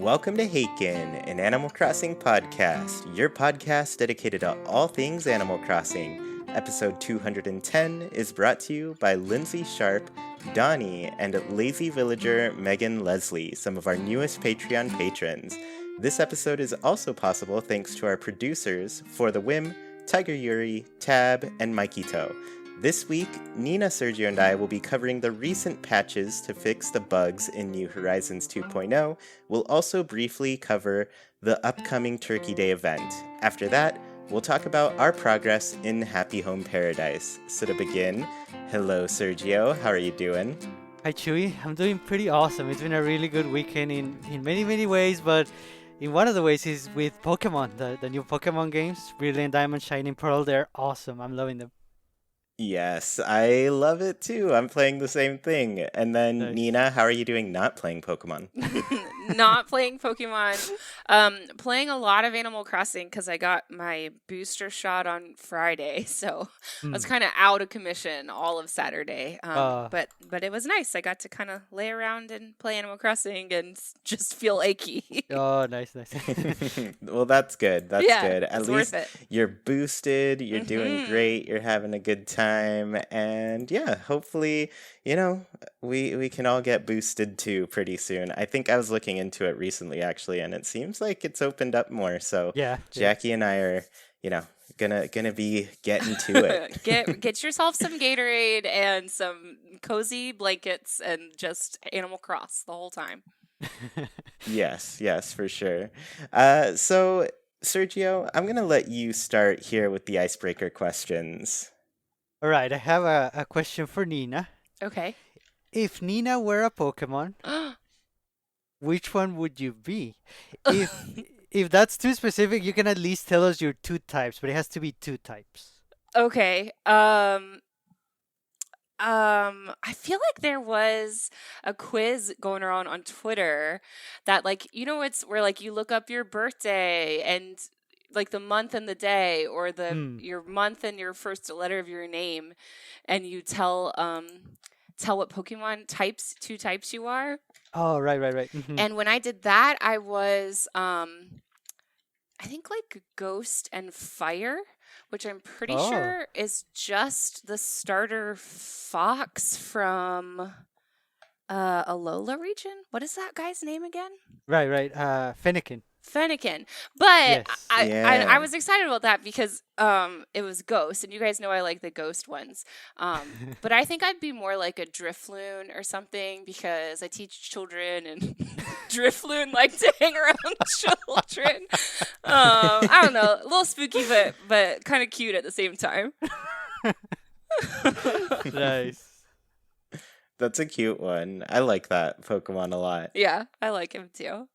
Welcome to Haken, an Animal Crossing podcast, your podcast dedicated to all things Animal Crossing. Episode 210 is brought to you by Lindsay Sharp, Donnie, and Lazy Villager Megan Leslie, some of our newest Patreon patrons. This episode is also possible thanks to our producers, For the Whim, Tiger Yuri, Tab, and Mikey Toe. This week, Nina, Sergio, and I will be covering the recent patches to fix the bugs in New Horizons 2.0. We'll also briefly cover the upcoming Turkey Day event. After that, we'll talk about our progress in Happy Home Paradise. So to begin, hello Sergio, how are you doing? Hi Chewy, I'm doing pretty awesome. It's been a really good weekend in many ways, but in one of the ways is with Pokemon, the new Pokemon games, Brilliant Diamond, Shining Pearl, they're awesome. I'm loving them. Yes, I love it too. I'm playing the same thing. And then Nice. Nina, how are you doing not playing Pokemon? Not playing Pokemon. Playing a lot of Animal Crossing because I got my booster shot on Friday, so I was kind of out of commission all of Saturday. But it was nice. I got to kind of lay around and play Animal Crossing and just feel achy. Oh, nice. Well, that's good. That's good. At it's least worth it. you're boosted, you're doing great, you're having a good time, and yeah, hopefully, we can all get boosted too pretty soon. I think I was looking into it recently actually, and it seems like it's opened up more. So Yeah. Jackie and I are, gonna be getting to it. Get yourself some Gatorade and some cozy blankets and just Animal Cross the whole time. Yes, for sure. So Sergio, I'm gonna let you start here with the icebreaker questions. All right, I have a question for Nina. Okay. If Nina were a Pokemon, which one would you be? If that's too specific, you can at least tell us your two types, but it has to be two types. Okay. I feel like there was a quiz going around on Twitter that it's where you look up your birthday and like the month and the day or your month and your first letter of your name, and you tell what Pokemon two types you are. Oh, right. Mm-hmm. And when I did that, I was I think like Ghost and Fire, which I'm pretty sure is just the starter fox from Alola region. What is that guy's name again? Right. Fennekin. But Yes. I was excited about that because it was Ghost, and you guys know I like the Ghost ones. But I think I'd be more like a Drifloon or something because I teach children, and Drifloon like to hang around children. I don't know, a little spooky, but kind of cute at the same time. Nice. That's a cute one. I like that Pokemon a lot. Yeah, I like him too.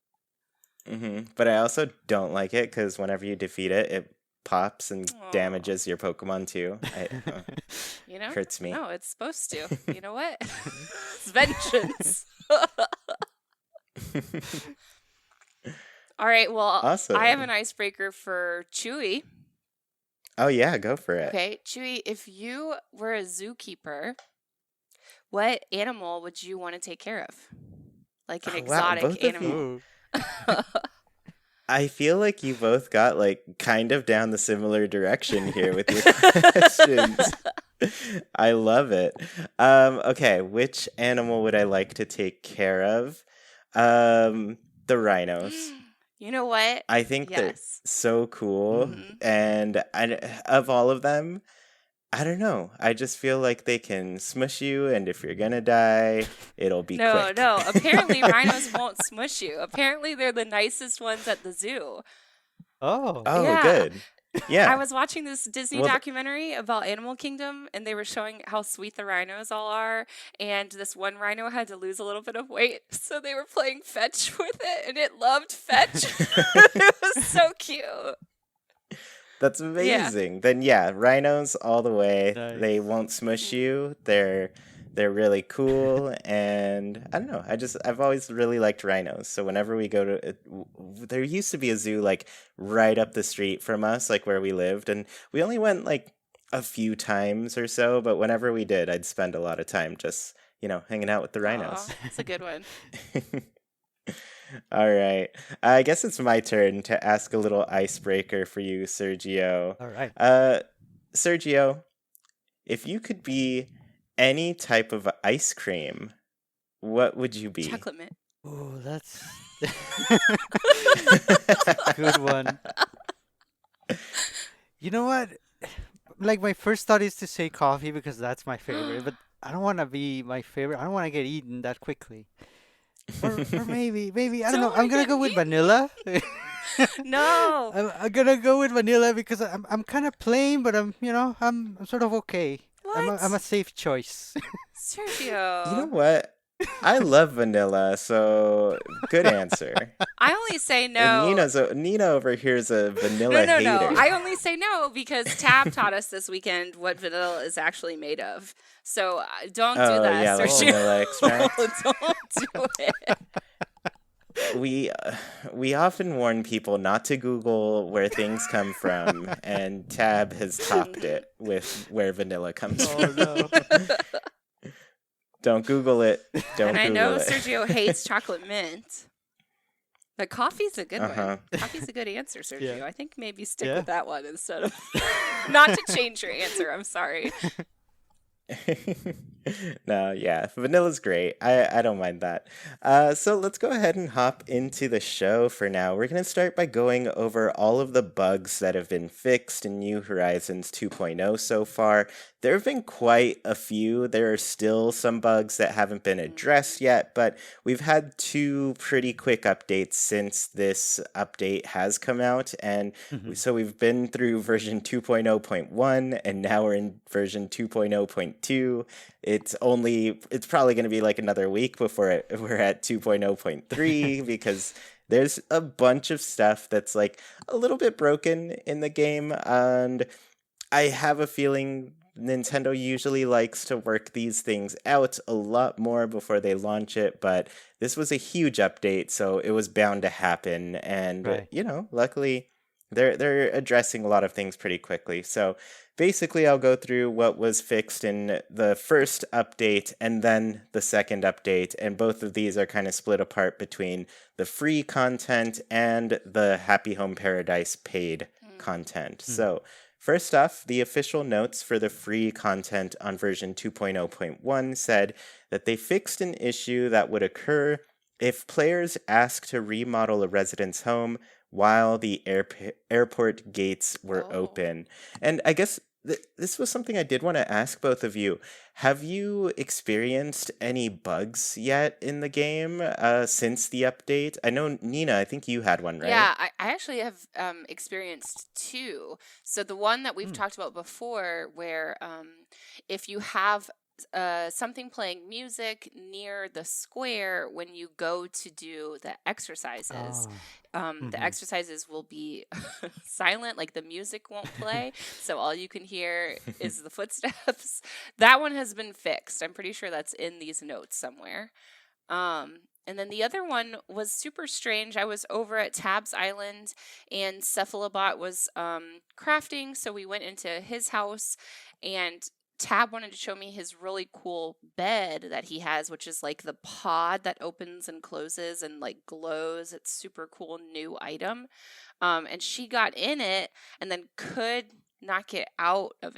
But I also don't like it because whenever you defeat it, it pops and damages your Pokemon too. Hurts me. No, it's supposed to. You know what? It's vengeance. All right, well, Awesome. I have an icebreaker for Chewy. Oh yeah, go for it. Okay, Chewy, if you were a zookeeper, what animal would you want to take care of? Like an exotic both of animal. I feel like you both got kind of down the similar direction here with your questions. I love it. Okay, which animal would I like to take care of? The rhinos. You know what? I think they're Yes. so cool, and of all of them, I don't know. I just feel like they can smush you, and if you're gonna die, it'll be quick. No. Apparently, rhinos won't smush you. Apparently, they're the nicest ones at the zoo. Oh, Yeah. Good. Yeah. I was watching this Disney documentary about Animal Kingdom, and they were showing how sweet the rhinos all are. And this one rhino had to lose a little bit of weight, so they were playing fetch with it, and it loved fetch. It was so cute. That's amazing. Then rhinos all the way. Nice. They won't smush you. They're really cool, and I don't know. I've always really liked rhinos. So whenever we go to, there used to be a zoo right up the street from us, where we lived, and we only went a few times or so. But whenever we did, I'd spend a lot of time just hanging out with the rhinos. Aw, that's a good one. All right. I guess it's my turn to ask a little icebreaker for you, Sergio. All right. Sergio, if you could be any type of ice cream, what would you be? Chocolate mint. Oh, that's a good one. You know what? Like my first thought is to say coffee because that's my favorite, but I don't want to be my favorite. I don't want to get eaten that quickly. Or maybe I don't Don't know. wanna I'm gonna get go with eaten. vanilla. No, I'm gonna go with vanilla because I'm kind of plain, but I'm sort of okay. I'm a what? safe choice. You know Sergio. what? I love vanilla, so good answer. I only say And no. Nina over here is a No, vanilla no, no. hater. I only say no because Tab taught us this weekend what vanilla is actually made of. So don't do Oh that, yeah, like Oh. Sergio. vanilla extract. Don't do it. We uh, we often warn people not to Google where things come from, and Tab has topped it with where vanilla comes Oh from. no. Don't Google it. And Don't I know Google it. Sergio hates chocolate mint. But coffee's a good Uh-huh. one. Coffee's a good answer, Sergio. Yeah. I think maybe stick Yeah. with that one instead of not to change your answer. I'm sorry. No, yeah, vanilla's great. I don't mind that. So let's go ahead and hop into the show for now. We're going to start by going over all of the bugs that have been fixed in New Horizons 2.0 so far. There have been quite a few. There are still some bugs that haven't been addressed yet, but we've had two pretty quick updates since this update has come out. And Mhm. so we've been through version 2.0.1, and now we're in version 2.0.2. It's probably going to be like another week before we're at 2.0.3 because there's a bunch of stuff that's like a little bit broken in the game, and I have a feeling Nintendo usually likes to work these things out a lot more before they launch it, but this was a huge update, so it was bound to happen. And Right. luckily, they're addressing a lot of things pretty quickly. So basically, I'll go through what was fixed in the first update and then the second update, and both of these are kind of split apart between the free content and the Happy Home Paradise paid content. Mhm. So first off, the official notes for the free content on version 2.0.1 said that they fixed an issue that would occur if players ask to remodel a resident's home while the airport gates were Oh. open. And I guess this was something I did want to ask both of you. Have you experienced any bugs yet in the game since the update? I know, Nina, I think you had one, right? Yeah, I actually have experienced two. So the one that we've Mm. talked about before, where if you have something playing music near the square when you go to do the exercises, Oh. the Mhm. exercises will be silent, like the music won't play. So all you can hear is the footsteps. That one has been fixed. I'm pretty sure that's in these notes somewhere. And then the other one was super strange. I was over at Tab's Island and Cephalobot was crafting. So we went into his house and Tab wanted to show me his really cool bed that he has, which is like the pod that opens and closes and like glows. It's super cool new item. And she got in it and then could not get out of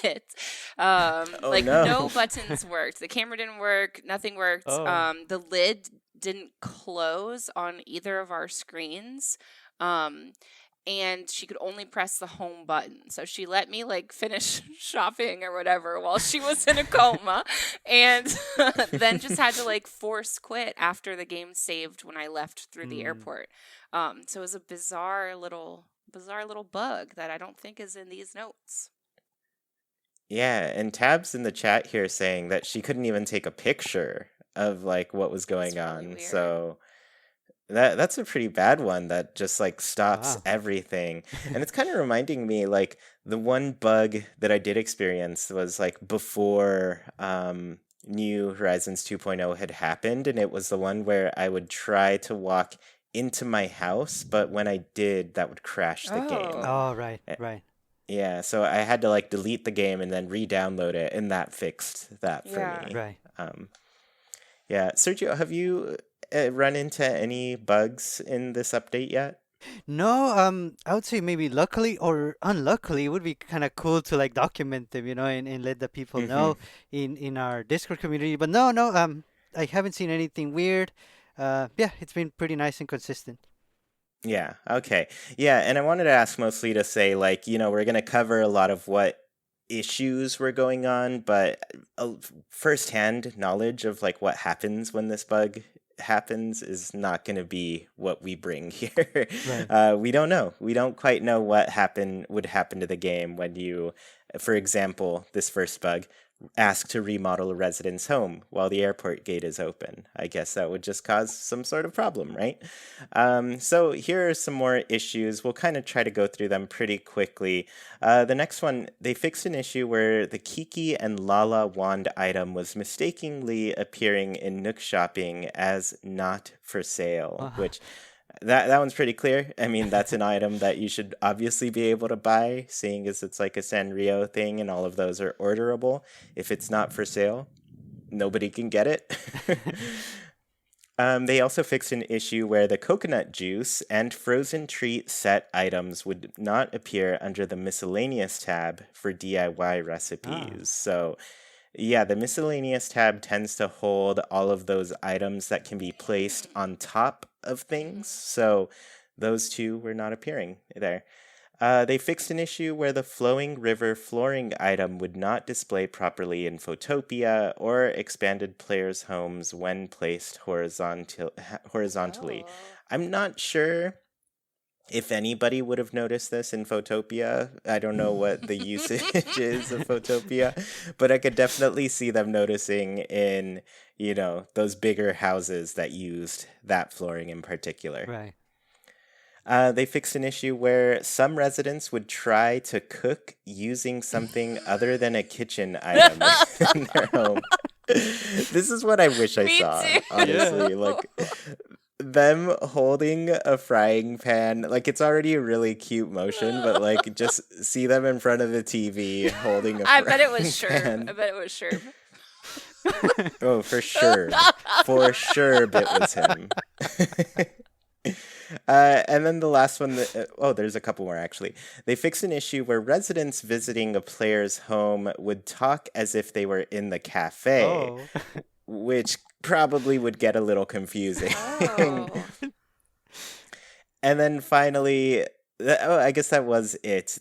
it. Oh Like no. no buttons worked. The camera didn't work. Nothing worked. Oh. The lid didn't close on either of our screens. Um, and she could only press the home button. So she let me like finish shopping or whatever while she was in a coma and then just had to like force quit after the game saved when I left through the Mm. airport. So it was a bizarre little bug that I don't think is in these notes. Yeah, and Tab's in the chat here saying that she couldn't even take a picture of like what was It's going really on. weird. So that's a pretty bad one that just like stops Wow. everything. And it's kind of reminding me like the one bug that I did experience was like before New Horizons 2.0 had happened, and it was the one where I would try to walk into my house, but when I did, that would crash the game. Oh, right, Eh, right. Yeah, so I had to like delete the game and then re-download it, and that fixed that for Yeah. me. Right. Yeah, Sergio, have you run into any bugs in this update yet? No, I would say maybe luckily or unluckily, it would be kind of cool to like document them, and let the people Mm-hmm. know in our Discord community. But no, no, I haven't seen anything weird. Yeah, it's been pretty nice and consistent. Yeah, okay. Yeah, and I wanted to ask mostly to say, like, we're going to cover a lot of what issues were going on, but firsthand knowledge of, like, what happens when this bug happens is not going to be what we bring here. Right. We don't know. We don't quite know what would happen to the game when you, for example, this first bug, ask to remodel a resident's home while the airport gate is open. I guess that would just cause some sort of problem, right? So here are some more issues. We'll kind of try to go through them pretty quickly. The next one, they fixed an issue where the Kiki and Lala wand item was mistakenly appearing in Nook Shopping as not for sale, Uh, which that one's pretty clear. I mean, that's an item that you should obviously be able to buy, seeing as it's like a Sanrio thing and all of those are orderable. If it's not for sale, nobody can get it. They also fixed an issue where the coconut juice and frozen treat set items would not appear under the miscellaneous tab for DIY recipes. So, yeah, the miscellaneous tab tends to hold all of those items that can be placed on top of things. So, those two were not appearing there. They fixed an issue where the flowing river flooring item would not display properly in Photopia or expanded players' homes when placed horizontally. Oh. I'm not sure if anybody would have noticed this in Photopia. I don't know what the usage is of Photopia, but I could definitely see them noticing in, those bigger houses that used that flooring in particular. right. They fixed an issue where some residents would try to cook using something other than a kitchen item in their home. This is what I wish I Me saw, too. honestly. Like them holding a frying pan, like it's already a really cute motion, but like just see them in front of the TV holding a I frying bet it was Sherb. pan. I bet it was Sherb. Oh, for sure. For sure, it was him. And then the last one, there's a couple more actually. They fixed an issue where residents visiting a player's home would talk as if they were in the cafe, Oh. which probably would get a little confusing. Oh. And then finally, I guess that was it.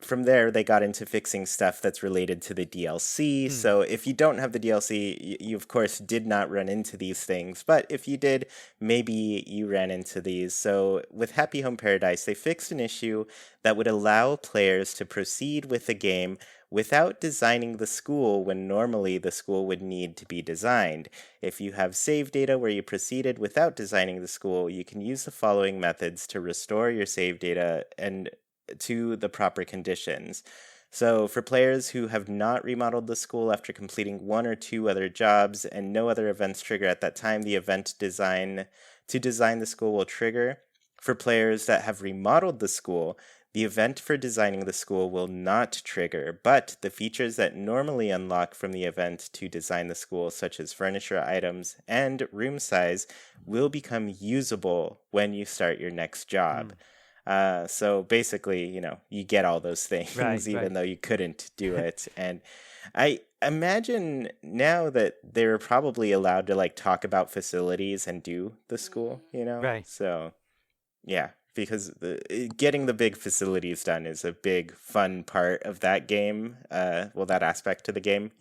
From there they got into fixing stuff that's related to the DLC. So if you don't have the DLC, you of course did not run into these things. But if you did, maybe you ran into these. So with Happy Home Paradise, they fixed an issue that would allow players to proceed with the game without designing the school when normally the school would need to be designed. If you have save data where you proceeded without designing the school, you can use the following methods to restore your save data and to the proper conditions. So for players who have not remodeled the school after completing one or two other jobs and no other events trigger at that time, the event to design the school will trigger. For players that have remodeled the school, the event for designing the school will not trigger, but the features that normally unlock from the event to design the school, such as furniture items and room size, will become usable when you start your next job. So basically, you get all those things, Right, even right. though you couldn't do it. And I imagine now that they're probably allowed to like talk about facilities and do the school, Right. So yeah, because getting the big facilities done is a big fun part of that game. That aspect to the game,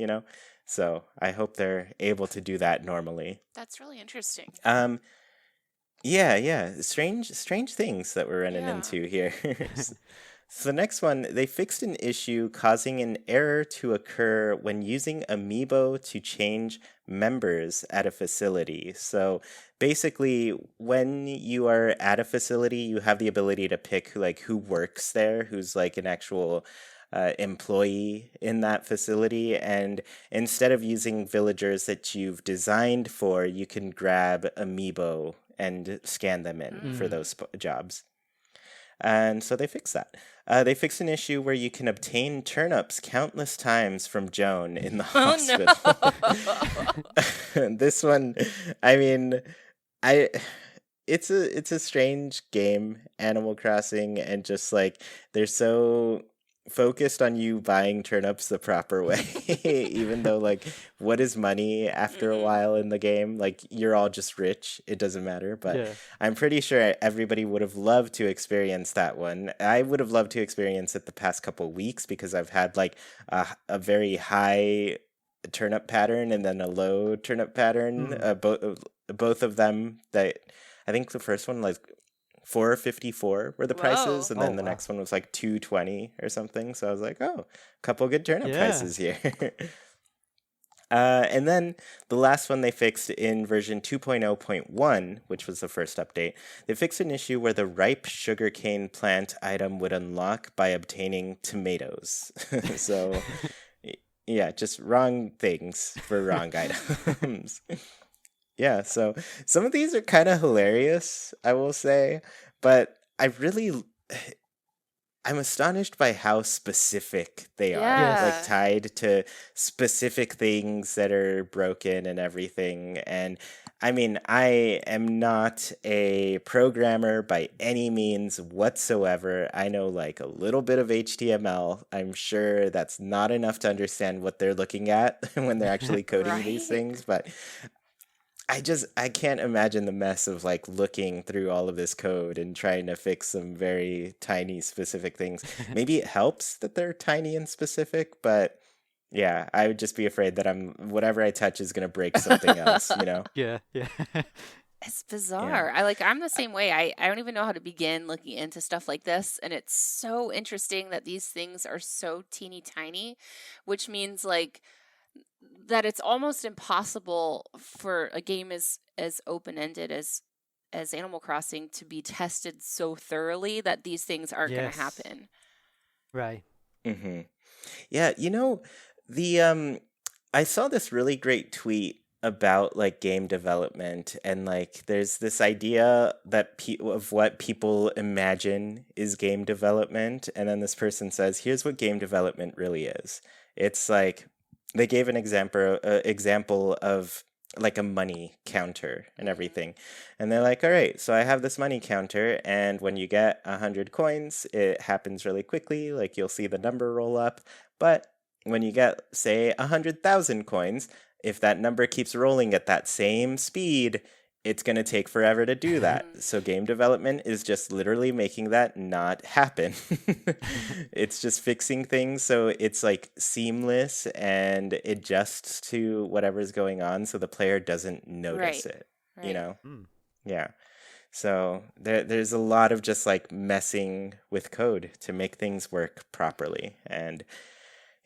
So I hope they're able to do that normally. That's really interesting. Yeah. Strange things that we're running Yeah. into here. So the next one, they fixed an issue causing an error to occur when using Amiibo to change members at a facility. So basically, when you are at a facility, you have the ability to pick like who works there, who's like an actual employee in that facility. And instead of using villagers that you've designed for, you can grab Amiibo and scan them in for those jobs. And so they fixed that. They fixed an issue where you can obtain turnips countless times from Joan in the hospital. Oh, no. This one, I mean, I it's a strange game, Animal Crossing, and just like they're so focused on you buying turnips the proper way, even though like what is money after a Mm-hmm. while in the game? Like you're all just rich, it doesn't matter. But Yeah. I'm pretty sure everybody would have loved to experience that one. I would have loved to experience it the past couple weeks because I've had like a very high turnip pattern and then a low turnip pattern, Mm. both of them that I think the first one like 454 were the prices, Whoa. and Oh then the wow. next one was like 220 or something. So I was like, oh, a couple good turnip Yeah. prices here. And then the last one they fixed in version 2.0.1, which was the first update, they fixed an issue where the ripe sugarcane plant item would unlock by obtaining tomatoes. So, yeah, just wrong things for wrong items. Yeah, so some of these are kind of hilarious, I will say, but I'm astonished by how specific they are, like Yes. Yeah. tied to specific things that are broken and everything. And I mean, I am not a programmer by any means whatsoever. I know like a little bit of HTML. I'm sure that's not enough to understand what they're looking at when they're actually coding these Right? things, but I can't imagine the mess of like looking through all of this code and trying to fix some very tiny specific things. Maybe it helps that they're tiny and specific, but yeah, I would just be afraid that whatever I touch is gonna break something else, you know? Yeah. Yeah. It's Yeah. bizarre. I'm the same way. I don't even know how to begin looking into stuff like this. And it's so interesting that these things are so teeny tiny, which means like that it's almost impossible for a game as open ended as Animal Crossing to be tested so thoroughly that these things aren't going to Yes. happen. Right. Hmm. Yeah, the I saw this really great tweet about like game development, and like there's this idea that of what people imagine is game development, and then this person says, "Here's what game development really is." It's like they gave an example of like a money counter and Mm-hmm. everything. And they're like, all right, so I have this money counter, and when you get 100 coins, it happens really quickly. Like you'll see the number roll up. But when you get, say, 100,000 coins, if that number keeps rolling at that same speed, it's going to take forever to do that. So game development is just literally making that not happen. It's just fixing things so it's like seamless and adjusts to whatever's going on so the player doesn't notice Right. it, you Right. know? Mm. Yeah. So there's a lot of just like messing with code to make things work properly. And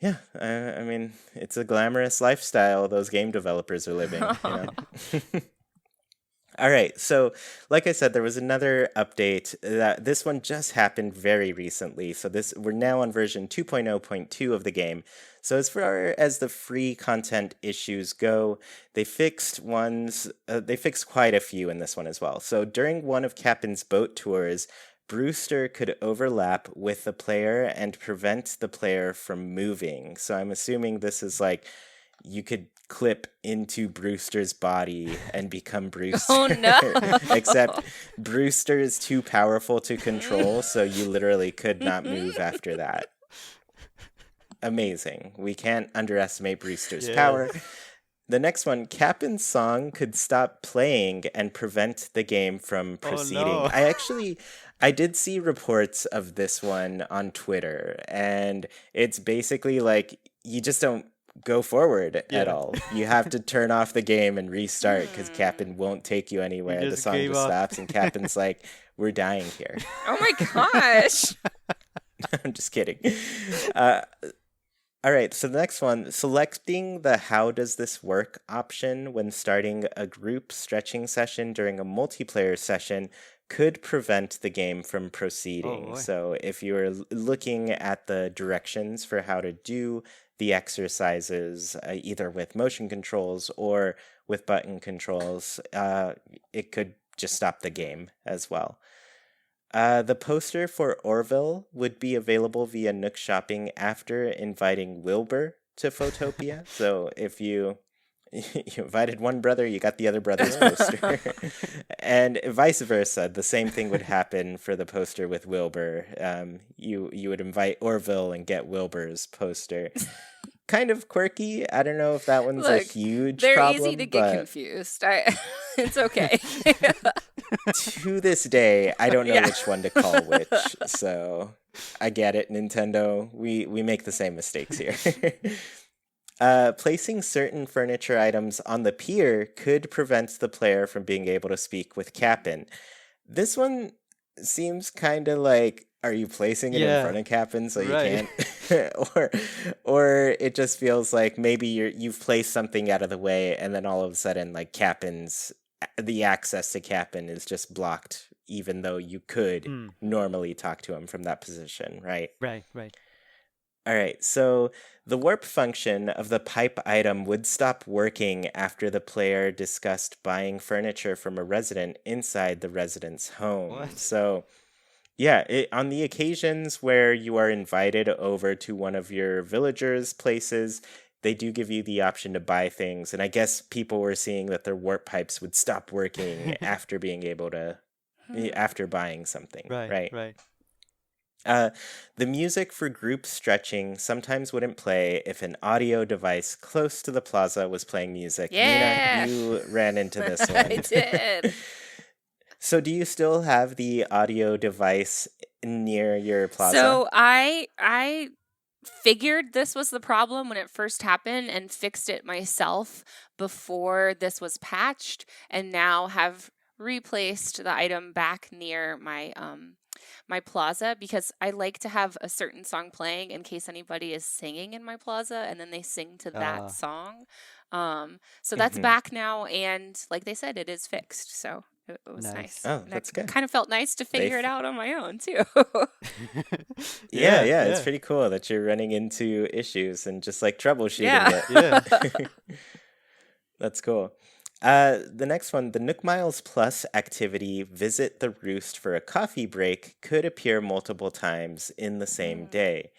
yeah, I mean, it's a glamorous lifestyle those game developers are living, you know? All right. So, like I said, there was another update that this one just happened very recently. So this we're now on version 2.0.2 of the game. So as far as the free content issues go, they fixed quite a few in this one as well. So during one of Captain's boat tours, Brewster could overlap with the player and prevent the player from moving. So I'm assuming this is like you could clip into Brewster's body and become Oh Brewster. no. Except Brewster is too powerful to control, so you literally could not move after that. Amazing. We can't underestimate Brewster's power. Yes. The next one, Captain's song could stop playing and prevent the game from Oh proceeding. no. I did see reports of this one on Twitter, and it's basically like you just don't go forward at Yeah. all. You have to turn off the game and restart because Hmm. Captain won't take you You anywhere. The just song gave just up. stops, and Captain's like, "We're dying here." Oh my gosh. I'm just kidding. Uh, all right, so the next one, selecting the how does this work option when starting a group stretching session during a multiplayer session could prevent the game from Oh proceeding. boy. So if you were looking at the directions for how to do the exercises, either with motion controls or with button controls, it could just stop the game as well. The poster for Orville would be available via Nook Shopping after inviting Wilbur to Photopia. So if you You invited one brother, you got the other brother's poster. And vice versa. The same thing would happen for the poster with Wilbur. You would invite Orville and get Wilbur's poster. Kind of quirky. I don't know if that one's a Look, huge they're problem, easy to get but confused. It's okay. to this day, I don't know Yeah. which one to call which. So I get it, Nintendo. We make the same mistakes here. Placing certain furniture items on the pier could prevent the player from being able to speak with Cap'n. This one seems kind of like, are you placing it in front of Cap'n so you right. can't? or it just feels like maybe you've placed something out of the way, and then all of a sudden, like the access to Cap'n is just blocked, even though you could normally talk to him from that position, right? Right, right. All right, so the warp function of the pipe item would stop working after the player discussed buying furniture from a resident inside the resident's home. What? So, yeah, on the occasions where you are invited over to one of your villagers' places, they do give you the option to buy things. And I guess people were seeing that their warp pipes would stop working after being able to, after buying something, right? Right. The music for group stretching sometimes wouldn't play if an audio device close to the plaza was playing music. Yeah. Nina, you ran into this one. I did. So do you still have the audio device near your plaza? So I figured this was the problem when it first happened and fixed it myself before this was patched, and now have replaced the item back near my my plaza, because I like to have a certain song playing in case anybody is singing in my plaza, and then they sing to that song. So that's back now, and like they said, it is fixed. So it was nice. Oh, And that's it good. kind of felt nice to figure it out on my own too. Yeah, it's pretty cool that you're running into issues and just like troubleshooting Yeah. it. Yeah. That's cool. The next one, the Nook Miles Plus activity, Visit the Roost for a Coffee Break, could appear multiple times in the same day.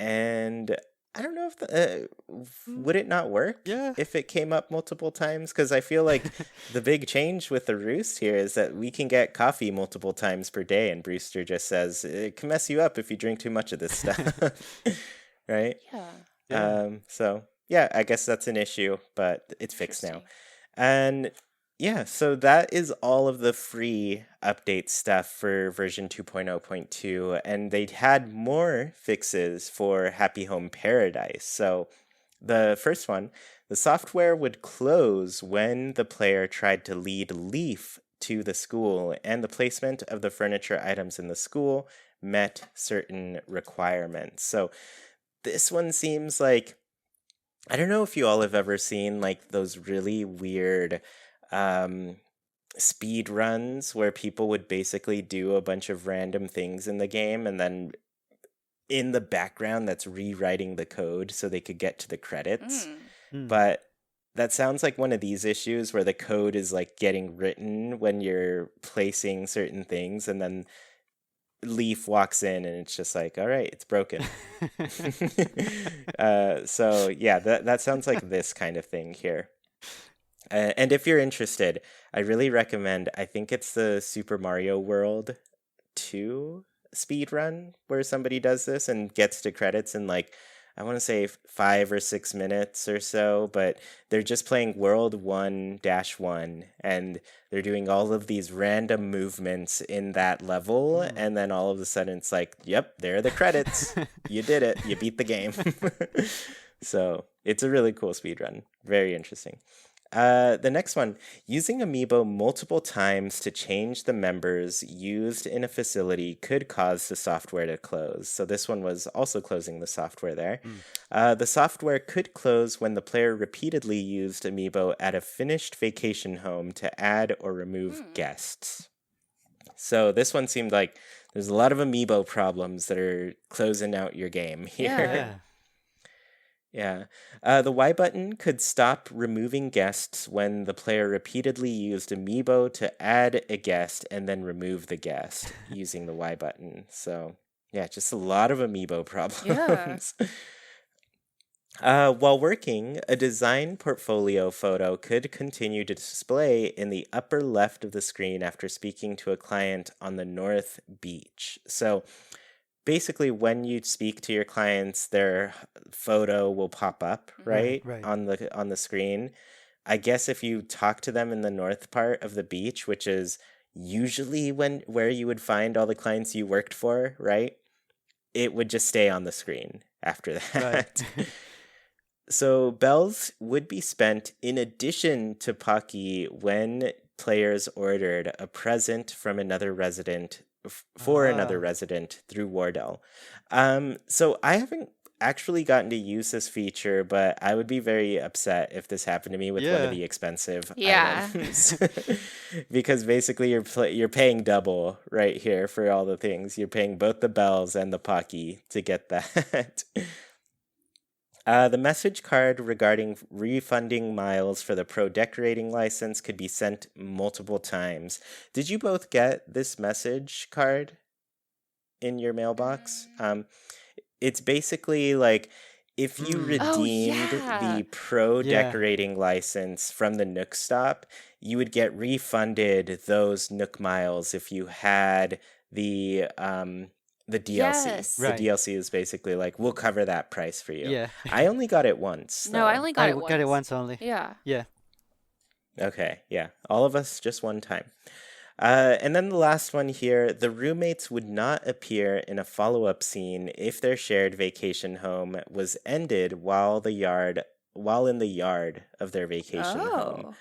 And I don't know if would it not work if it came up multiple times? Because I feel like the big change with the Roost here is that we can get coffee multiple times per day, and Brewster just says it can mess you up if you drink too much of this stuff, right? Yeah. So yeah, I guess that's an issue, but it's fixed now. And yeah, so that is all of the free update stuff for version 2.0.2, and they had more fixes for Happy Home Paradise. So the first one, the software would close when the player tried to lead Leaf to the school, and the placement of the furniture items in the school met certain requirements. So this one seems like, I don't know if you all have ever seen like those really weird speed runs where people would basically do a bunch of random things in the game, and then in the background that's rewriting the code so they could get to the credits. But that sounds like one of these issues where the code is like getting written when you're placing certain things, and then Leaf walks in and it's just like, all right, it's broken. So yeah, that sounds like this kind of thing here. And if you're interested, I really recommend, I think it's the Super Mario World 2 speedrun where somebody does this and gets to credits in like, I want to say 5 or 6 minutes or so, but they're just playing World 1-1, and they're doing all of these random movements in that level, and then all of a sudden it's like, yep, there are the credits. You did it. You beat the game. So it's a really cool speedrun. Very interesting. The next one, using Amiibo multiple times to change the members used in a facility could cause the software to close. So this one was also closing the software there. The software could close when the player repeatedly used Amiibo at a finished vacation home to add or remove guests. So this one seemed like there's a lot of Amiibo problems that are closing out your game here. Yeah. The Y button could stop removing guests when the player repeatedly used Amiibo to add a guest and then remove the guest using the Y button. So, yeah, just a lot of Amiibo problems. While working, a design portfolio photo could continue to display in the upper left of the screen after speaking to a client on the North Beach. So basically, when you speak to your clients, their photo will pop up, Right, right, right. on the screen. I guess if you talk to them in the north part of the beach, which is usually where you would find all the clients you worked for, right? It would just stay on the screen after Right. that. So bells would be spent in addition to Pocky when players ordered a present from another resident for another Ah, resident through Wardell. So I haven't actually gotten to use this feature, but I would be very upset if this happened to me with one of yeah. the expensive Yeah. items, because basically you're paying double right here for all the things. You're paying both the bells and the Pocky to get that. The message card regarding refunding miles for the pro decorating license could be sent multiple times. Did you both get this message card in your mailbox? It's basically like if you Mm. Oh, redeemed yeah. the pro Yeah. decorating license from the Nook stop, you would get refunded those Nook miles if you had the DLC. The Yes. Right. DLC is basically like we'll cover that price for you. Yeah. I only got it once No, I though. only got I it got it once. once only. Yeah. Yeah. Okay, yeah. All of us just one time. And then the last one here, the roommates would not appear in a follow-up scene if their shared vacation home was ended while in the yard of their vacation home. Oh.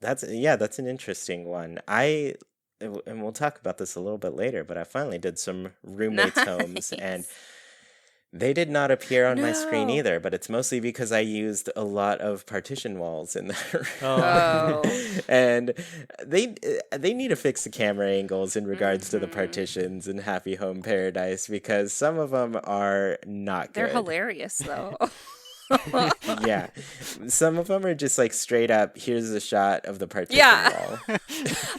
That's an interesting one. And we'll talk about this a little bit later, but I finally did some roommates homes and Nice. they did not appear on my screen No. either, but it's mostly because I used a lot of partition walls in the Oh. Oh. room. And they need to fix the camera angles in regards to the Mhm. partitions in Happy Home Paradise because some of them are not They're good. hilarious though. Yeah. Some of them are just like straight up, here's a shot of the partition Yeah. wall.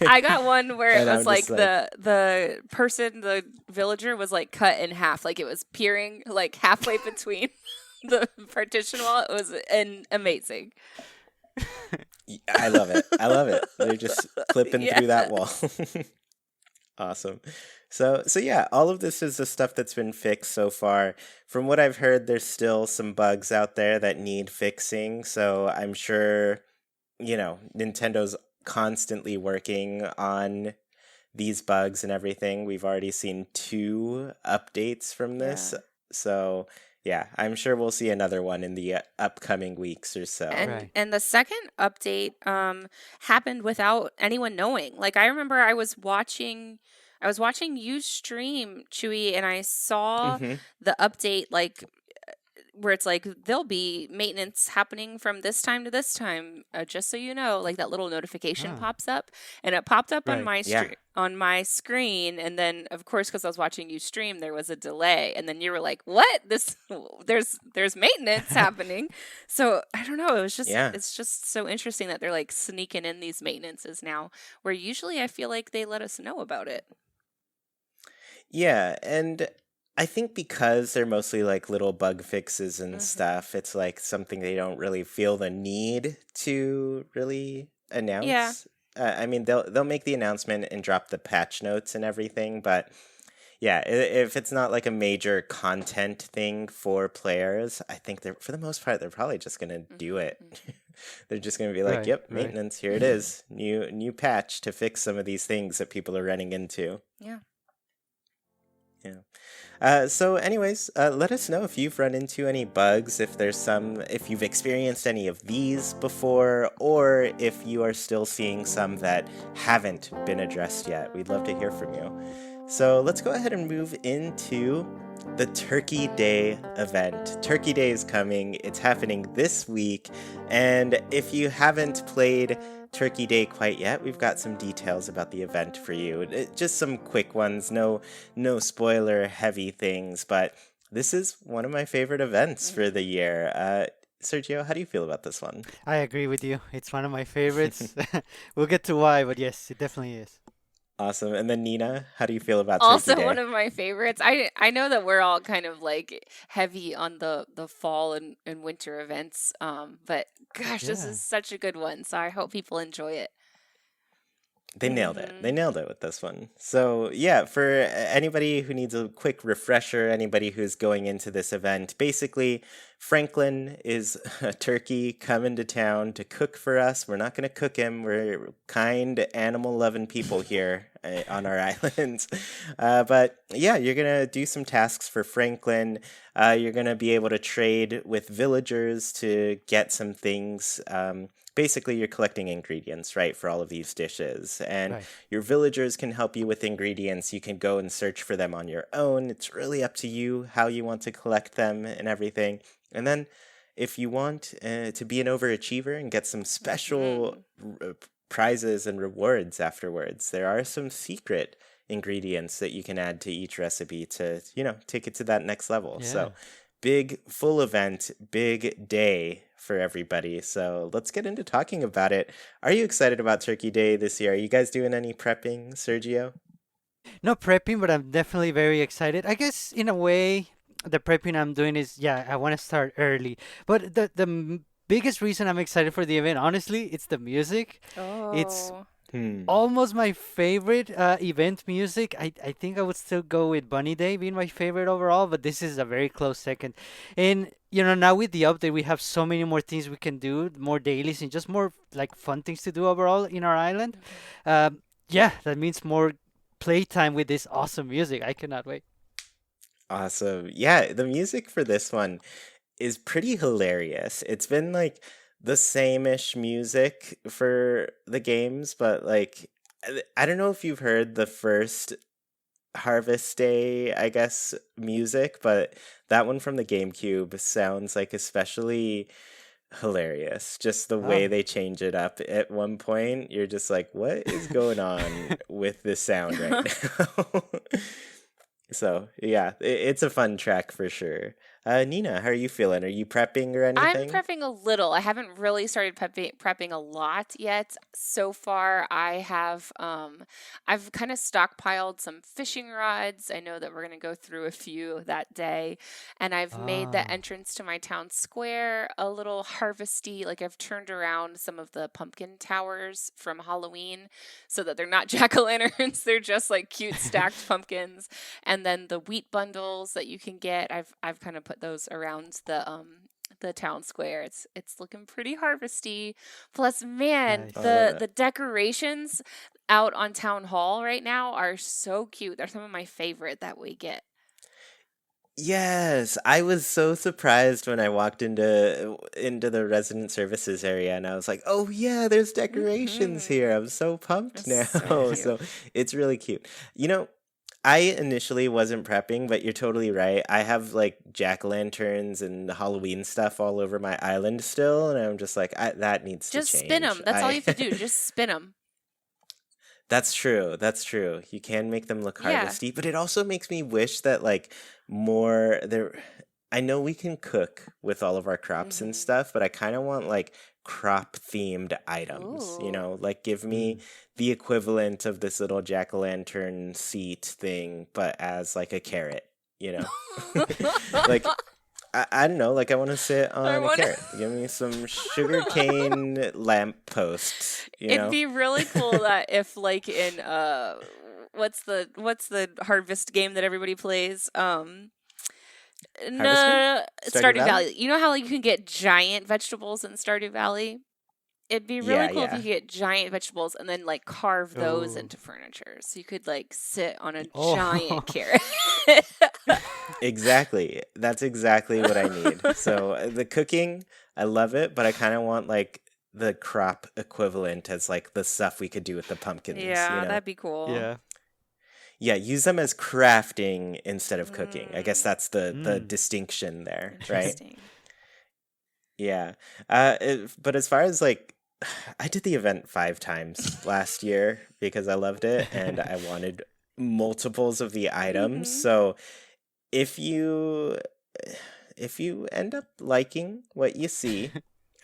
I got one where it And was I'm like just like, the villager was like cut in half, like it was peering like halfway between the partition wall. It was amazing. I love it. I love it. They're just clipping Yeah. through that wall. Awesome. So yeah, all of this is the stuff that's been fixed so far. From what I've heard, there's still some bugs out there that need fixing. So I'm sure, Nintendo's constantly working on these bugs and everything. We've already seen 2 updates from this. Yeah. So yeah, I'm sure we'll see another one in the upcoming weeks or so. And Right. and the second update happened without anyone knowing. Like I remember I was watching you stream, Chewy, and I saw Mm-hmm. the update like where it's like there'll be maintenance happening from this time to this time, just so you know, like that little notification Ah. pops up, and it popped up on Right. my Yeah. on my screen, and then of course because I was watching you stream, there was a delay, and then you were like, "What? This there's maintenance happening." So I don't know. Yeah. It's just so interesting that they're like sneaking in these maintenances now, where usually I feel like they let us know about it. Yeah, and I think because they're mostly like little bug fixes and Hmm. stuff, it's like something they don't really feel the need to really Yeah. announce. I mean, they'll make the announcement and drop the patch notes and everything, but yeah, if it's not like a major content thing for players, I think they're for the most part they're probably just gonna do it. Hmm. They're just gonna be like, Right. "Yep, Right. maintenance, here it is, new patch to fix some of these things that people are running into." Yeah. Yeah. So, anyways, let us know if you've run into any bugs, if you've experienced any of these before, or if you are still seeing some that haven't been addressed yet. We'd love to hear from you. So, let's go ahead and move into the Turkey Day event. Turkey Day is coming, it's happening this week, and if you haven't played Turkey Day quite yet, we've got some details about the event for you. Just some quick ones, no spoiler heavy things, but this is one of my favorite events for the year. Sergio, how do you feel about this one? I agree with you. It's one of my favorites. We'll get to why, but yes, it definitely is. Awesome. And then Nina, how do you feel about Turkey Also one Day? of my favorites. I know that we're all kind of like heavy on the fall and winter events. But gosh, this Yeah. is such a good one. So I hope people enjoy it. They nailed it. They Mhm. nailed it with this one. So, yeah, for anybody who needs a quick refresher, anybody who's going into this event, basically, Franklin is a turkey coming to town to cook for us. We're not going to cook him. We're kind, animal loving people here on our islands. But yeah, you're going to do some tasks for Franklin. You're going to be able to trade with villagers to get some things. Basically, you're collecting ingredients, right, for all of these dishes. And Right. your villagers can help you with ingredients. You can go and search for them on your own. It's really up to you how you want to collect them and everything. And then, if you want to be an overachiever and get some special Mhm. prizes and rewards afterwards, there are some secret ingredients that you can add to each recipe to, take it to that next level. Yeah. So, big full event, big day for everybody. So let's get into talking about it. Are you excited about Turkey Day this year? Are you guys doing any prepping, Sergio? No prepping, but I'm definitely very excited. I guess in a way, the prepping I'm doing is, yeah, I want to start early. But the biggest reason I'm excited for the event, honestly, it's the music. It's Oh. Hmm. almost my favorite event music. I think I would still go with Bunny Day being my favorite overall, but this is a very close second. And now with the update, we have so many more things we can do, more dailies, and just more like fun things to do overall in our island. Mhm. Yeah, that means more playtime with this awesome music. I cannot wait. Awesome. Yeah, the music for this one is pretty hilarious. It's been like the same-ish music for the games, but like I don't know if you've heard the first Harvest Day, I guess, music, but that one from the GameCube sounds like especially hilarious. Just the way Oh, they change it up at one point, you're just like, what is going on with this sound right now? So, yeah, it's a fun track for sure. Nina, how are you feeling? Are you prepping or I'm anything? prepping a little. I haven't really started prepping a lot yet. So far, I've kind of stockpiled some fishing rods. I know that we're going to go through a few that day, and I've made the ah, entrance to my town square a little harvesty. Like I've turned around some of the pumpkin towers from Halloween so that they're not jack-o'-lanterns. They're just like cute stacked pumpkins. And then the wheat bundles that you can get, I've kind of put those around the town square. It's looking pretty harvesty. Plus, man, I nice. love the it. the decorations out on town hall right now are so cute. They're some of my favorite that we get. Yes, I was so surprised when I walked into the resident services area and I was like, "Oh yeah, there's decorations here." Mhm. I'm so pumped It's now. so cute. So, it's really cute. You know, I initially wasn't prepping, but you're totally right. I have like jack-o'-lanterns and Halloween stuff all over my island still, and I'm just like, that needs to Just spin change. them. That's all you I have to do. Just spin them. That's true. That's true. You can make them look Yeah. harvesty, but it also makes me wish that like more there I know we can cook with all of our crops and Mhm. stuff, but I kind of want like crop themed items, Ooh. like give me Mm. the equivalent of this little jack-o'-lantern seat thing, but as like a carrot, you know? Like I don't know, like I want to sit I on a want. carrot. Give me some sugarcane lamp posts, you It'd know? be really cool that if like in what's the harvest game that everybody plays? Harvest Moon? No, Stardew Stardew Valley? Valley. You know how like, you can get giant vegetables in Stardew Valley? It'd be really Yeah, cool if you yeah. could get giant vegetables and then like carve those Oh. into furniture. So you could like sit on a giant Oh. carrot. Exactly. That's exactly what I need. So the cooking, I love it, but I kind of want like the crop equivalent as like the stuff we could do with the pumpkins, you Yeah, know? that'd be cool. Yeah. Yeah, use them as crafting instead of cooking. I guess Mm, that's the Mm. distinction there, right? interesting. Yeah. But as far as like I did the event 5 times last year because I loved it and I wanted multiples of the items. Hmm. So if you if you end up liking what you see,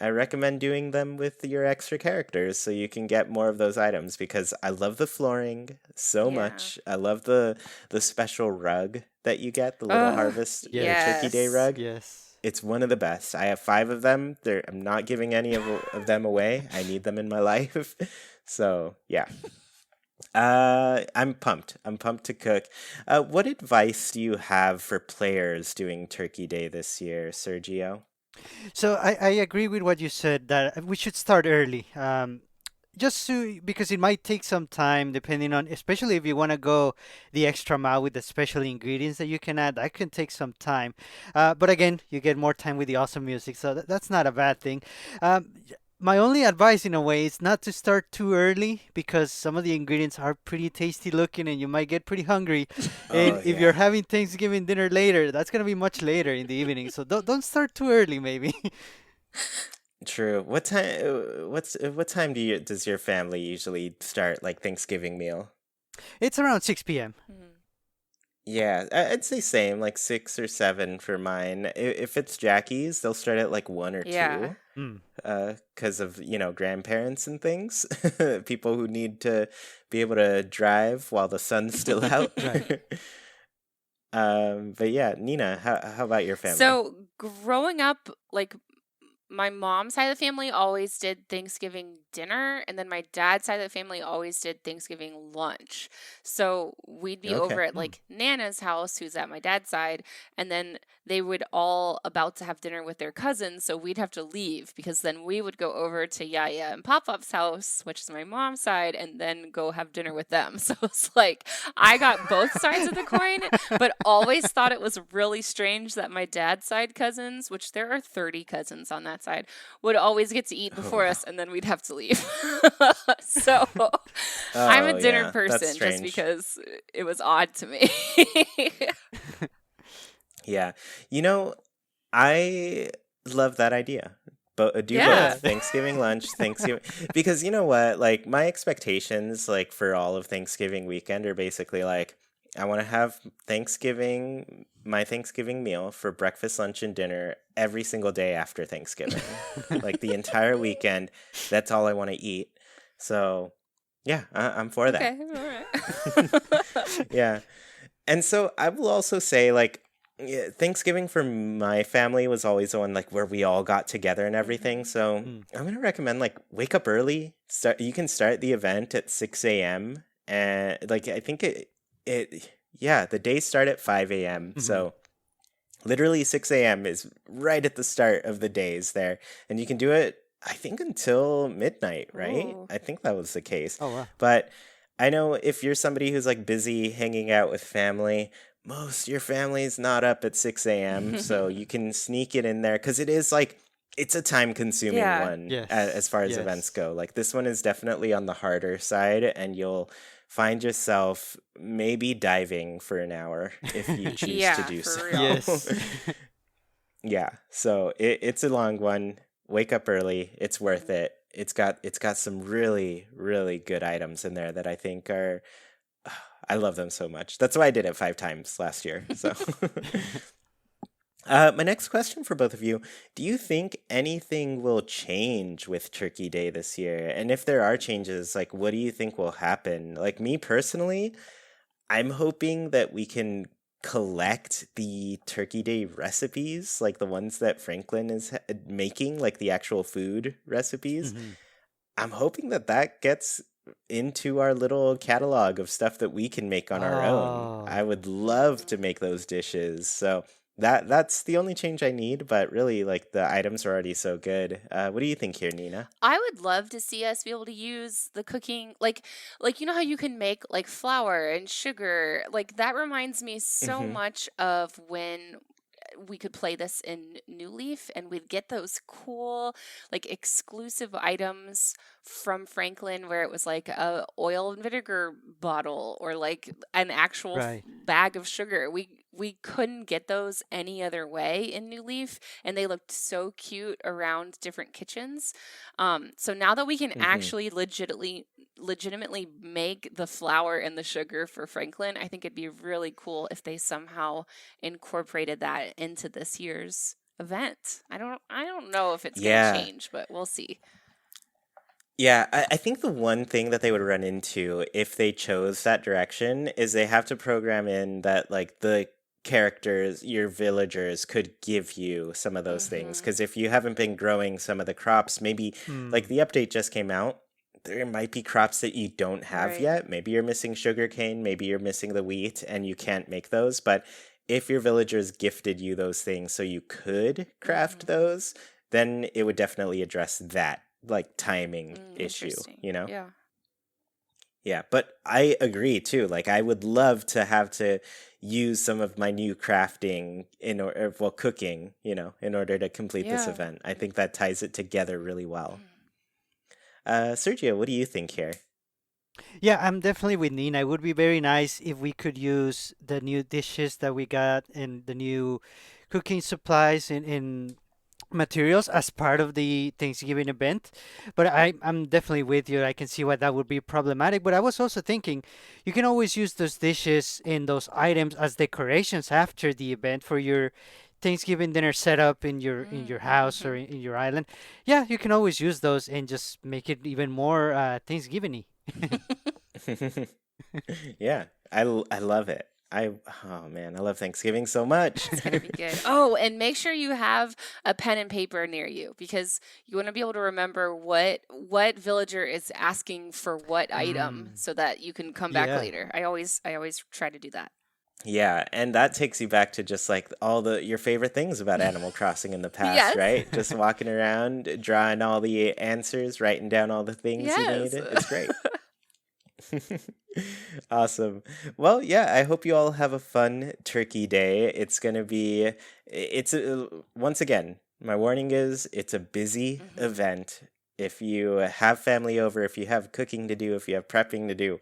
I recommend doing them with your extra characters so you can get more of those items because I love the flooring so Yeah. much. I love the special rug that you get, the little Oh, harvest Turkey Day yes. rug. Yes. It's one of the best. I have 5 of them. I'm not giving any of them away. I need them in my life. So, yeah. I'm pumped. I'm pumped to cook. What advice do you have for players doing Turkey Day this year, Sergio? So I agree with what you said that we should start early. Just to, because it might take some time depending on, especially if you want to go the extra mile with the special ingredients that you can add, that can take some time. But again, you get more time with the awesome music, so that's not a bad thing. My only advice in a way is not to start too early because some of the ingredients are pretty tasty looking and you might get pretty hungry. And Oh, if you're yeah. having Thanksgiving dinner later, that's gonna be much later in the evening. So don't start too early maybe. True. What time does your family usually start like Thanksgiving meal? It's around 6 p.m. Mm. Yeah, I'd say same, like 6 or 7 for mine. If it's Jackie's, they'll start at like 1 or Yeah. 2, Mm, because of, grandparents and things, people who need to be able to drive while the sun's still out. right. But yeah, Nina, how about your family? So growing up, like my mom's side of the family always did Thanksgiving dinner, and then my dad's side of the family always did Thanksgiving lunch. So we'd be over Okay. at Mm. like Nana's house, who's at my dad's side, and then they would all about to have dinner with their cousins. So we'd have to leave because then we would go over to Yaya and Pop Pop's house, which is my mom's side, and then go have dinner with them. So it's like I got both sides of the coin, but always thought it was really strange that my dad's side cousins, which there are 30 cousins on that side, would always get to eat Oh, before wow. us and then we'd have to leave. So I'm a Oh, dinner yeah, that's person just strange. because it was odd to me. Yeah. You know, I love that idea. But do both Yeah. Thanksgiving lunch, Thanksgiving, because you know what? Like my expectations, like for all of Thanksgiving weekend, are basically like I want to have my Thanksgiving meal for breakfast, lunch, and dinner every single day after Thanksgiving, like the entire weekend. That's all I want to eat. So, yeah, I'm for that. Okay, all right. Yeah. And so I will also say, like, yeah, Thanksgiving for my family was always the one like where we all got together and everything. Mhm. So Mm. I'm gonna recommend like wake up early. You can start the event at 6 a.m. and like I think it yeah, the days start at 5 a.m. Mhm. So literally 6 a.m. is right at the start of the days there, and you can do it I think until midnight, right? Ooh. I think that was the case, Oh wow. but I know if you're somebody who's like busy hanging out with family, most your family's not up at 6 a.m., so you can sneak it in there because it is like it's a time consuming Yeah. one as Yes. far as events Yes. go. Like this one is definitely on the harder side, and you'll find yourself maybe diving for an hour if you choose to Yeah, do for so. real. Yes. Yeah, so it's a long one. Wake up early. It's worth Mhm. it. It's got some really really good items in there that I think are I love them so much. That's why I did it 5 times last year. So my next question for both of you: do you think anything will change with Turkey Day this year? And if there are changes, like what do you think will happen? Like me personally, I'm hoping that we can collect the Turkey Day recipes, like the ones that Franklin is making, like the actual food recipes. Mhm. I'm hoping that that gets into our little catalog of stuff that we can make on our own. I Oh. would love to make those dishes. So that's the only change I need, but really like the items are already so good. What do you think here, Nina? I would love to see us be able to use the cooking like you know how you can make like flour and sugar. Like that reminds me so Mm-hmm. much of when we could play this in New Leaf and we'd get those cool like exclusive items from Franklin where it was like a oil and vinegar bottle or like an actual Right. bag of sugar. We couldn't get those any other way in New Leaf and they looked so cute around different kitchens. So now that we can Mm-hmm. actually legitimately make the flour and the sugar for Franklin, I think it'd be really cool if they somehow incorporated that into this year's event. I don't know if it's going to Yeah. change, but we'll see. Yeah, I think the one thing that they would run into if they chose that direction is they have to program in that like the characters, your villagers could give you some of those things. Mhm. Because if you haven't been growing some of the crops, maybe like Mm. the update just came out, there might be crops that you don't have Right. yet. Maybe you're missing sugarcane, maybe you're missing the wheat and you can't make those. But if your villagers gifted you those things so you could craft Mhm. those, then it would definitely address that like timing issue, Interesting. you know? Yeah. Yeah, but I agree too. Like I would love to have to use some of my new crafting in order, well, cooking, in order to complete this Yeah. event. I think that ties it together really well. Sergio, what do you think here? Yeah, I'm definitely with Nina. It would be very nice if we could use the new dishes that we got and the new cooking supplies in materials as part of the Thanksgiving event. But I'm definitely with you. I can see why that would be problematic. But I was also thinking you can always use those dishes and those items as decorations after the event for your Thanksgiving dinner setup in your house or Mhm. in your island. Yeah, you can always use those and just make it even more Thanksgiving-y. Yeah, I love it. Oh man, I love Thanksgiving so much. It's gonna be good. Oh, and make sure you have a pen and paper near you because you want to be able to remember what villager is asking for what item Mm, so that you can come back yeah. later. I always try to do that. Yeah, and that takes you back to just like all the your favorite things about Animal Crossing in the past, Yes. right? Just walking around, drawing all the answers, writing down all the things you need. Yes. It's great. Awesome. Well, yeah, I hope you all have a fun turkey day. It's going to be it's once again, my warning is it's a busy Mhm. event. If you have family over, if you have cooking to do, if you have prepping to do,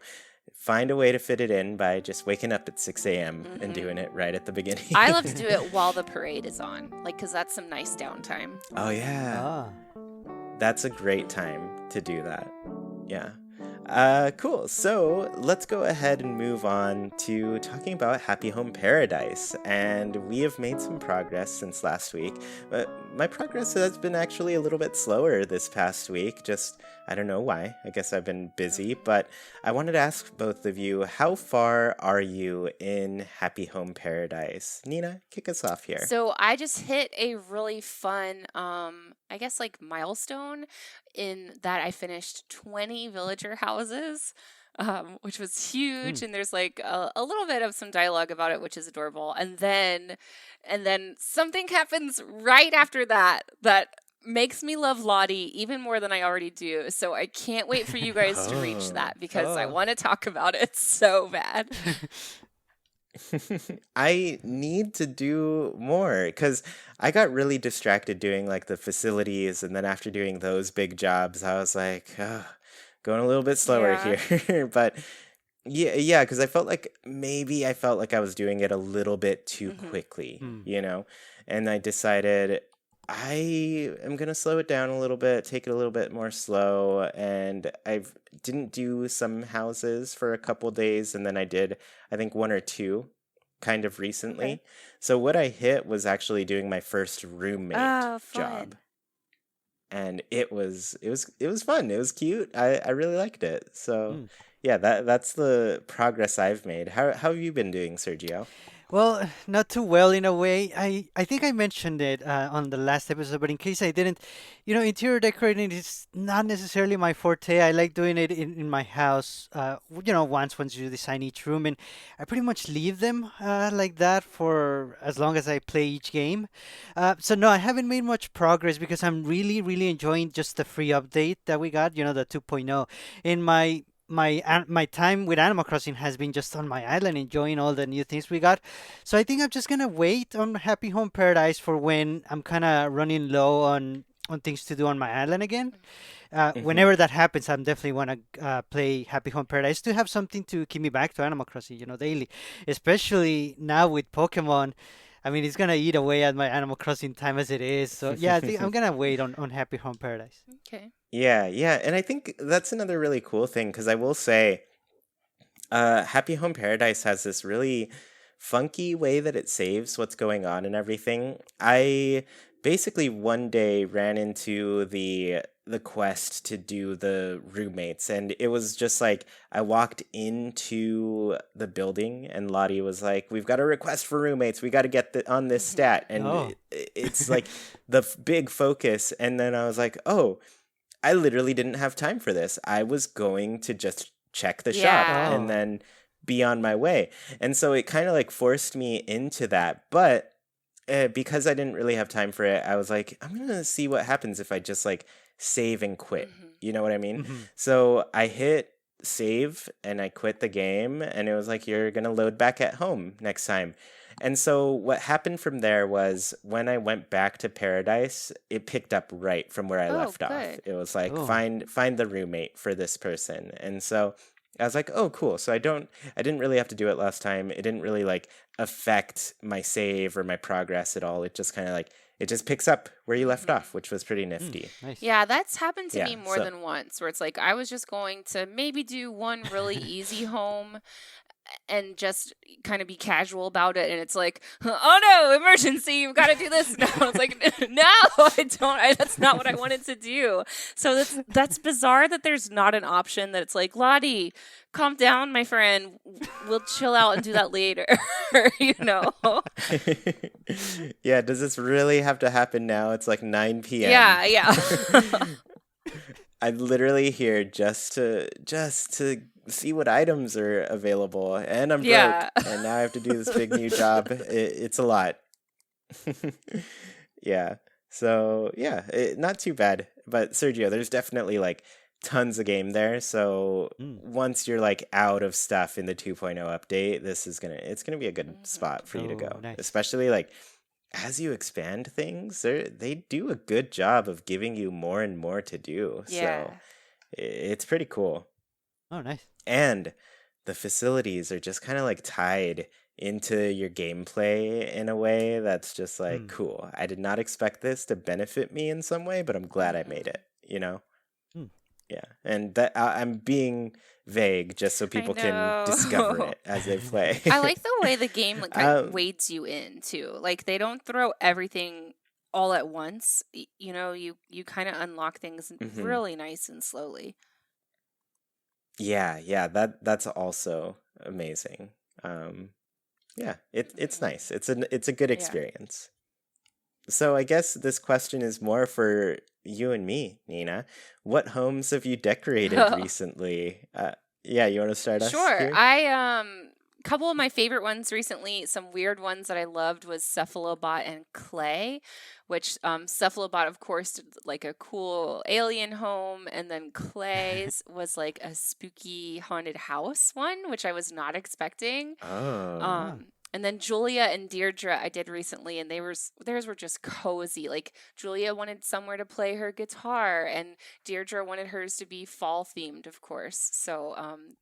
find a way to fit it in by just waking up at 6 a.m. and Mhm. doing it right at the I love to do beginning. it while the parade is on, like cuz that's some nice downtime. Oh yeah. Ah. That's a great time to do that. Yeah. Cool. So let's go ahead and move on to talking about Happy Home Paradise. And we have made some progress since last week, but my progress has been actually a little bit slower this past week. Just, I don't know why. I guess I've been busy, but I wanted to ask both of you, how far are you in Happy Home Paradise? Nina, kick us off here. So I just hit a really fun, I guess like milestone in that I finished 20 villager houses, which was huge. Mm. And there's like a little bit of some dialogue about it, which is adorable. And then something happens right after that that makes me love Lottie even more than I already do. So I can't wait for you guys to reach Oh. that because I Oh. want to talk about it so bad. I need to do more because I got really distracted doing like the facilities, and then after doing those big jobs, I was like, going a little bit slower Yeah. here. But yeah, because I felt like I was doing it a little bit too Hmm. quickly, Mm. and I decided I am gonna slow it down a little bit, take it a little bit more slow, and I didn't do some houses for a couple days, and then I did, I think, one or two kind of Okay. recently. So what I hit was actually doing my first roommate Oh, job, fun. and it was fun. It was cute. I really liked it. So Mm. yeah, that's the progress I've made. How have you been doing, Sergio? Well, not too well in a way. I think I mentioned it on the last episode, but in case I didn't, interior decorating is not necessarily my forte. I like doing it in my house, once you design each room, and I pretty much leave them like that for as long as I play each game. So no, I haven't made much progress because I'm really, really enjoying just the free update that we got, the 2.0. In my time with Animal Crossing has been just on my island enjoying all the new things we got. So I think I'm just gonna wait on Happy Home Paradise for when I'm kind of running low on things to do on my island again. Mm-hmm. Whenever that happens, I'm definitely wanna play Happy Home Paradise to have something to keep me back to Animal Crossing, daily. Especially now with Pokemon. I mean, it's gonna eat away at my Animal Crossing time as it is. So yeah, I think I'm gonna wait on Happy Home Paradise. Okay. Yeah, and I think that's another really cool thing because I will say, Happy Home Paradise has this really funky way that it saves what's going on and everything. I basically one day ran into the quest to do the roommates, and it was just like I walked into the building and Lottie was like, we've got a request for roommates, we got to get on this stat, and Oh. it's like the big focus. And then I was like, oh, I literally didn't have time for this. I was going to just check the shop Yeah. and then be on my way. And so it kind of like forced me into that. But because I didn't really have time for it, I was like, I'm going to see what happens if I just like save and quit. Mhm. You know what I mean? Mhm. So I hit save and I quit the game, and it was like, you're going to load back at home next time. And so what happened from there was when I went back to Paradise, it picked up right from where I Oh, left off. good. It was like, Oh. find the roommate for this person. And so I was like, oh, cool. So I didn't really have to do it last time. It didn't really like affect my save or my progress at all. It just kind of like, it just picks up where you left Mhm. off, which was pretty nifty. Nice. Yeah, that's happened to Yeah, me more so- than once, where it's like I was just going to maybe do one really easy home and just kind of be casual about it, and it's like, oh no, emergency, you've got to do this now. It's like, no, I don't. That's not what I wanted to do. So that's bizarre that there's not an option that it's like, Lottie, calm down, my friend. We'll chill out and do that later. You know? Yeah, does this really have to happen now? It's like 9 p.m. Yeah. I'm literally here just to see what items are available, and I'm broke, Yeah. and now I have to do this big new job. It's a lot. Yeah. So yeah, not too bad. But Sergio, there's definitely like tons of game there. So Mm. once you're like out of stuff in the 2.0 update, it's gonna be a good Mhm. spot for you to Oh, go. nice. Especially like as you expand things, they do a good job of giving you more and more to do. So Yeah. it's pretty cool. Oh, nice. And the facilities are just kind of like tied into your gameplay in a way that's just like Mm. cool. I did not expect this to benefit me in some way, but I'm glad I made Mhm. it, you know? Mm. Yeah. And that I'm being vague just so people can discover know. it as they play. I like the way the game like kind of Um, wades you in too. Like they don't throw everything all at once. You know, you kind of unlock things mhm. really nice and slowly. Yeah, that's also amazing. Yeah, it's Mhm. nice. It's a good Yeah. experience. So I guess this question is more for you and me, Nina. What homes have you decorated recently? Yeah, you want to start us Sure. here? I couple of my favorite ones recently, some weird ones that I loved was Cephalobot and Clay, which Cephalobot of course did like a cool alien home, and then Clay's was like a spooky haunted house one, which I was not expecting. Oh, And then Julia and Deirdre I did recently, and theirs were just cozy. Like Julia wanted somewhere to play her guitar, and Deirdre wanted hers to be fall themed, of course. So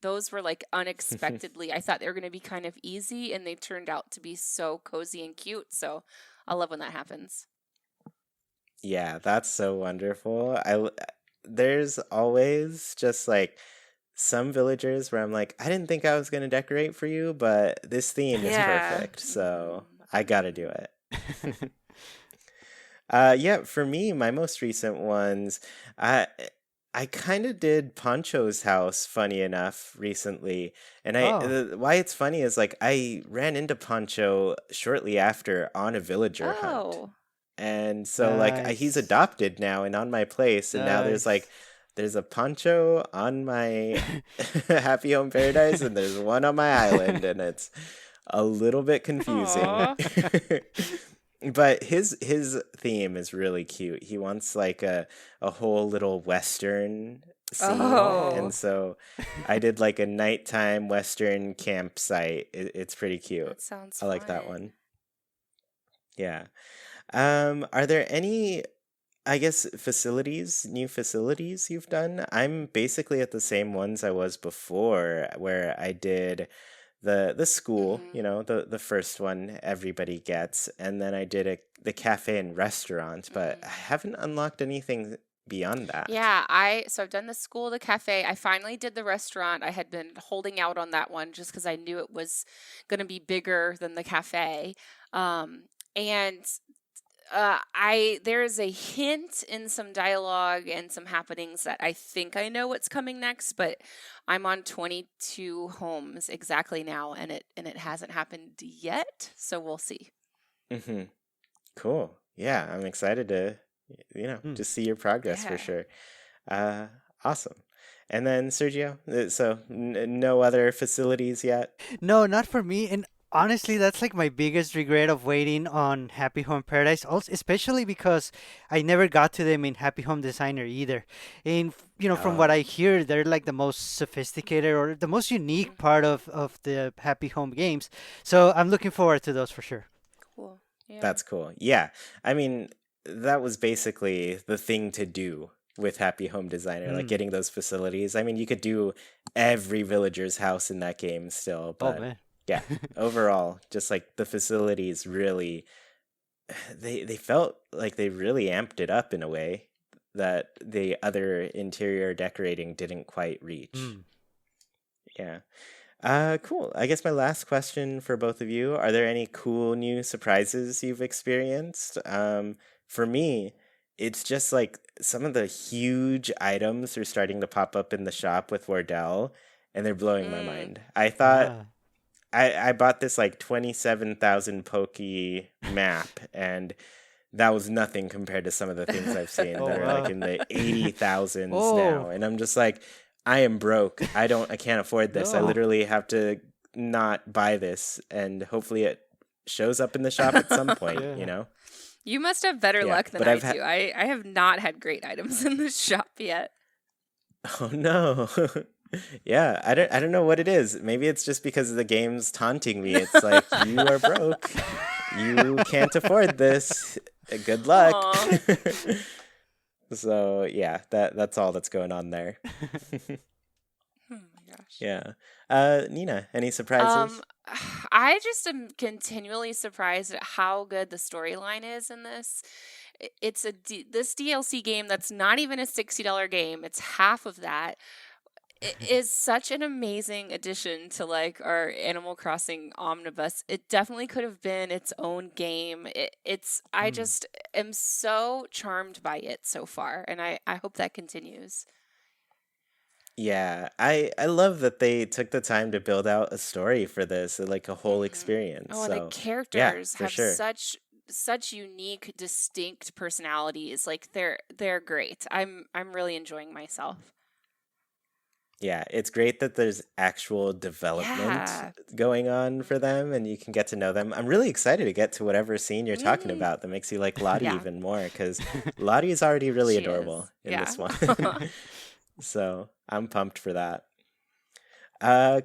those were like unexpectedly. I thought they were going to be kind of easy, and they turned out to be so cozy and cute. So I love when that happens. yeah, that's so wonderful. There's always just like some villagers where I'm like, I didn't think I was gonna decorate for you, but this theme is Yeah. perfect, so Mhm. I gotta do it. Yeah, for me, my most recent ones, I kind of did Poncho's house, funny enough, recently. And Oh. why it's funny is like I ran into Poncho shortly after on a villager hunt. Oh. And so like he's Nice. adopted now and on my place, and now Nice. there's a Poncho on my Happy Home Paradise, and there's one on my island, and it's a little bit confusing. Aw. But his theme is really cute. He wants like a whole little western scene, Oh. and so I did like a nighttime western campsite. It's pretty cute. That sounds I like that fun. one. Yeah. Are there any, I guess, new facilities you've done? I'm basically at the same ones I was before, where I did the school, Mhm. you know, the first one everybody gets, and then I did the cafe and restaurant, but I Mhm. haven't unlocked anything beyond that. Yeah, so I've done the school, the cafe. I finally did the restaurant. I had been holding out on that one just because I knew it was going to be bigger than the cafe. And there is a hint in some dialogue and some happenings that I think I know what's coming next, but I'm on 22 homes exactly now, and it hasn't happened yet, so we'll see. Mm-hmm. Cool. Yeah, I'm excited to, just see your progress for Yeah. sure. Uh, awesome. And then Sergio, so no other facilities yet? No, not for me. And honestly, that's like my biggest regret of waiting on Happy Home Paradise, also, especially because I never got to them in Happy Home Designer either. And from what I Oh, hear, they're like the most sophisticated or the most unique part Mhm. of the Happy Home games. So I'm looking forward to those for sure. Cool. Yeah. that's cool. Yeah. I mean, that was basically the thing to do with Happy Home Designer, like Mm. getting those facilities. I mean, you could do every villager's house in that game still, Oh but man. yeah, overall, just like the facilities really they felt like they really amped it up in a way that the other interior decorating didn't quite reach. Mm. Yeah. Cool. I guess my last question for both of you, are there any cool new surprises you've experienced? For me, it's just like some of the huge items are starting to pop up in the shop with Wardell, and they're blowing my Mm. mind. I thought Ah. I bought this like 27,000 Poke map, and that was nothing compared to some of the things I've seen Oh that are like wow. in the 80,000s Oh now. And I'm just like, I am broke. I can't afford this. I no. literally have to not buy this, and hopefully it shows up in the shop at some point, Yeah. You must have better Yeah, luck than but I I've had do. I have not had great items in the shop yet. oh no. Yeah, I don't know what it is. Maybe it's just because the game's taunting me. It's like you are broke. You can't afford this. Good luck. Aw. So yeah, that's all that's going on there. Oh my gosh. Yeah. Nina, any Um, surprises? I just am continually surprised at how good the storyline is in this. It's this DLC game that's not even a $60 game. It's half of that. It is such an amazing addition to like our Animal Crossing omnibus. It definitely could have been its own game. I Mm. just am so charmed by it so far, and I hope that continues. Yeah, I love that they took the time to build out a story for this, like a whole Mhm. experience. Oh, and the So, yeah, characters for have sure. such unique, distinct personalities. Like they're great. I'm really enjoying myself. Yeah, it's great that there's actual development Yeah. going on for them and you can get to know them. I'm really excited to get to whatever scene you're talking Mm, about that makes you like Lottie yeah, even more because Lottie is already really she adorable is. in Yeah. this one. So I'm pumped for that.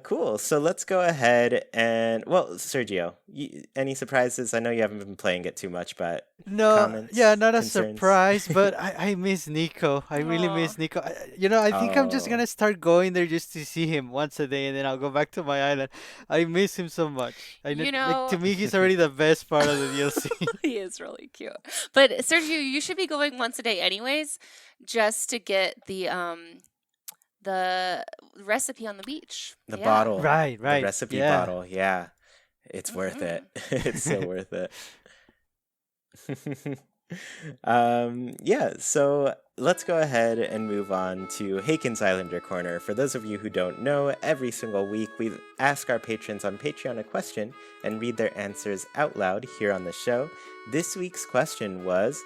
Cool. So let's go ahead and, well, Sergio, any surprises? I know you haven't been playing it too much, but No, yeah, comments, not a concerns? surprise, but I miss Nico. I really Aw. miss Nico. I think I'm just Oh, gonna start going there just to see him once a day, and then I'll go back to my island. I miss him so much. I know, You like know, to me, he's already the best part of the DLC. he is really cute. But Sergio, you should be going once a day anyways, just to get the recipe on the beach. the Yeah. bottle, Right, the right, recipe yeah. bottle. Yeah, it's worth it. Mhm. It's so worth it. Yeah, so let's go ahead and move on to Haken's Islander Corner. For those of you who don't know, every single week we ask our patrons on Patreon a question and read their answers out loud here on the show. This week's question was,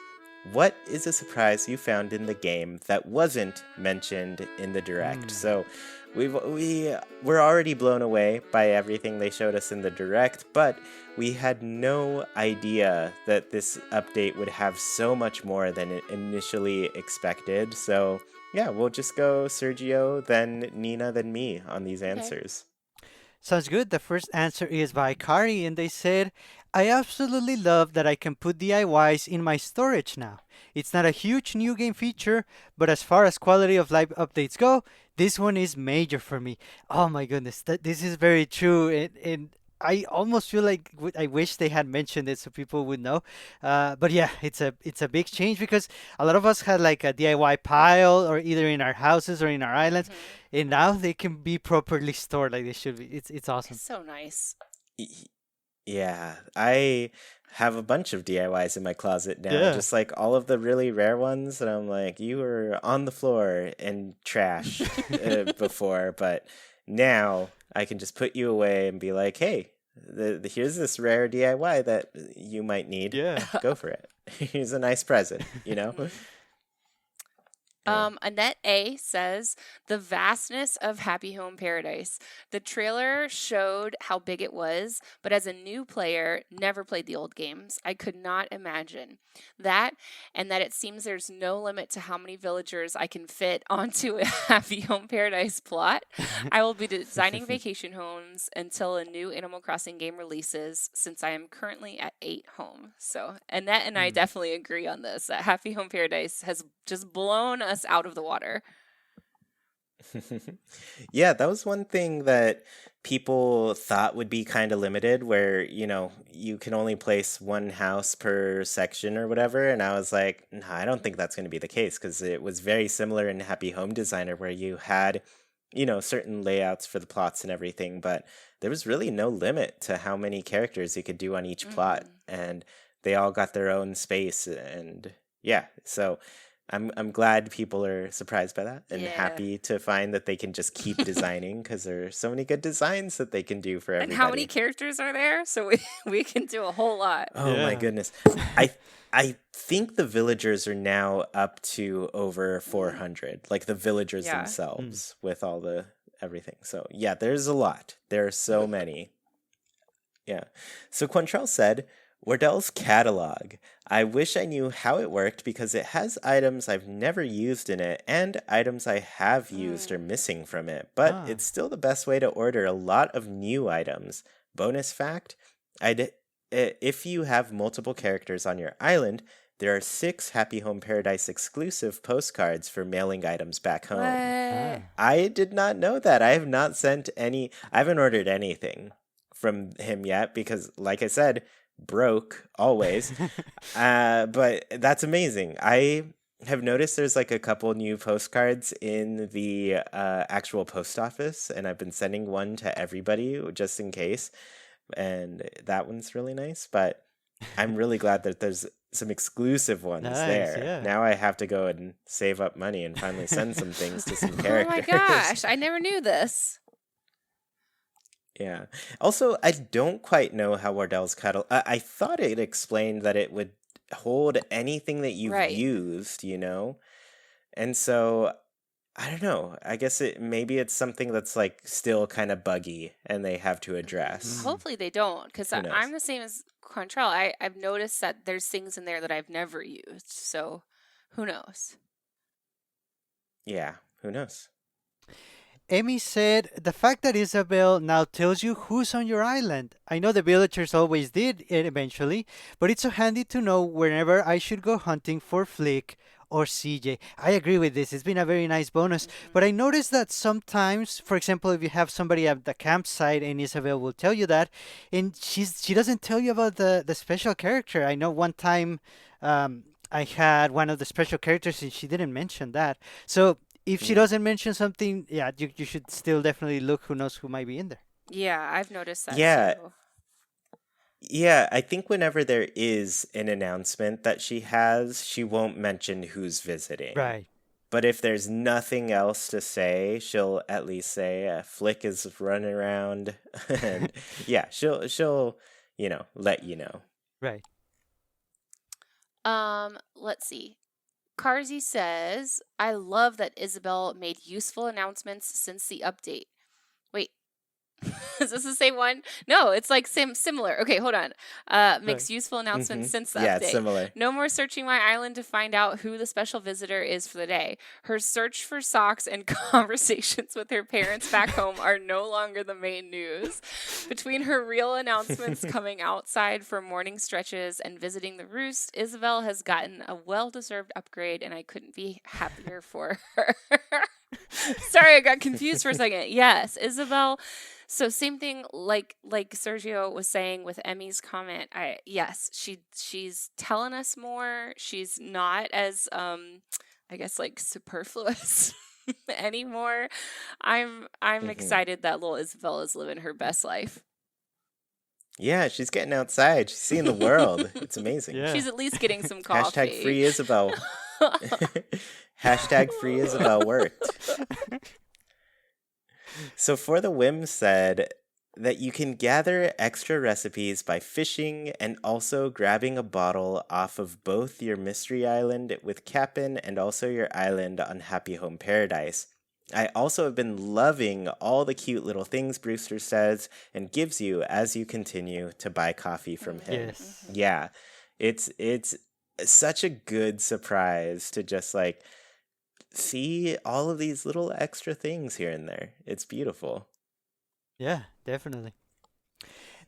what is a surprise you found in the game that wasn't mentioned in the direct? Mm. So we were already blown away by everything they showed us in the direct, but we had no idea that this update would have so much more than it initially expected. So, yeah, we'll just go Sergio, then Nina, then me on these Okay. answers. Sounds good. The first answer is by Kari, and they said, I absolutely love that I can put DIYs in my storage now. It's not a huge new game feature, but as far as quality of life updates go, this one is major for me. Oh my goodness, this is very true, and I almost feel like I wish they had mentioned it so people would know. But yeah, it's a big change because a lot of us had like a DIY pile or either in our houses or in our islands, Mhm. and now they can be properly stored like they should be. It's It's awesome. so nice. Y- Yeah, I have a bunch of DIYs in my closet now, Yeah. just like all of the really rare ones. And I'm like, you were on the floor in trash before, but now I can just put you away and be like, hey, here's this rare DIY that you might need. Yeah. Go for it. Here's a nice present, you know? Yeah. Annette A says, the vastness of Happy Home Paradise. The trailer showed how big it was, but as a new player, never played the old games. I could not imagine that, and that it seems there's no limit to how many villagers I can fit onto a Happy Home Paradise plot. I will be designing vacation homes until a new Animal Crossing game releases, since I am currently at 8 homes. So Annette and I definitely agree on this, that Happy Home Paradise has just blown us out of the water. Yeah, that was one thing that people thought would be kind of limited, where, you can only place one house per section or whatever. And I was like, nah, I don't think that's going to be the case, because it was very similar in Happy Home Designer, where you had, certain layouts for the plots and everything, but there was really no limit to how many characters you could do on each plot. And they all got their own space. And yeah, so I'm glad people are surprised by that and Yeah. happy to find that they can just keep designing, because there are so many good designs that they can do for everybody. And how many characters are there? So we can do a whole lot. Oh my Yeah. goodness. I think the villagers are now up to over 400, like the villagers Yeah. themselves with all the everything. So yeah, there's a lot. There are so many. Yeah. So Quantrell said, Wardell's catalog. I wish I knew how it worked, because it has items I've never used in it and items I have used are missing from it, but Ah. it's still the best way to order a lot of new items. Bonus fact, if you have multiple characters on your island, there are 6 Happy Home Paradise exclusive postcards for mailing items back home. What? I did not know that. I have not sent any, I haven't ordered anything from him yet, because like I said, broke always. But that's amazing. I have noticed there's like a couple new postcards in the actual post office, and I've been sending one to everybody just in case, and that one's really nice. But I'm really glad that there's some exclusive ones Nice, there. yeah. Now I have to go and save up money and finally send some things to some Oh characters. my gosh, I never knew this. Yeah. Also, I don't quite know how Wardell's catalog. I thought it explained that it would hold anything that you've Right. used, And so I don't know. I guess maybe it's something that's like still kind of buggy and they have to address. Hopefully they don't, because Who knows? I'm the same as Quantrell. I've noticed that there's things in there that I've never used. So who knows? Yeah, who knows? Amy said, the fact that Isabel now tells you who's on your island. I know the villagers always did it eventually, but it's so handy to know whenever I should go hunting for Flick or CJ. I agree with this. It's been a very nice bonus. But I noticed that sometimes, for example, if you have somebody at the campsite and Isabel will tell you that, and she doesn't tell you about the special character. I know one time I had one of the special characters and she didn't mention that. So if she doesn't mention something, yeah, you should still definitely look who knows who might be in there. Yeah, I've noticed that Yeah. too. Yeah, I think whenever there is an announcement that she has, she won't mention who's visiting. Right. But if there's nothing else to say, she'll at least say Flick is running around, and yeah, she'll let you know. Right. Let's see. Carzy says, I love that Isabel made useful announcements since the update. Wait, is this the same one? No, it's like similar. Okay, hold on. Makes useful announcements since the Yeah, update. it's similar. No more searching my island to find out who the special visitor is for the day. Her search for socks and conversations with her parents back home are no longer the main news. Between her real announcements coming outside for morning stretches and visiting the roost, Isabel has gotten a well-deserved upgrade, and I couldn't be happier for her. Sorry, I got confused for a second. Yes, Isabel. So same thing like Sergio was saying with Emmy's comment. She's telling us more. She's not as I guess like superfluous anymore. I'm excited that little Isabel is living her best life. Yeah, she's getting outside. She's seeing the world. It's amazing. Yeah. She's at least getting some Hashtag coffee. free Isabel. Hashtag free Isabel worked. So for the whim said that you can gather extra recipes by fishing and also grabbing a bottle off of both your mystery island with Cap'n and also your island on Happy Home Paradise. I also have been loving all the cute little things Brewster says and gives you as you continue to buy coffee from him. Yes. Yeah. It's such a good surprise to just like see all of these little extra things here and there. It's beautiful. Yeah, definitely.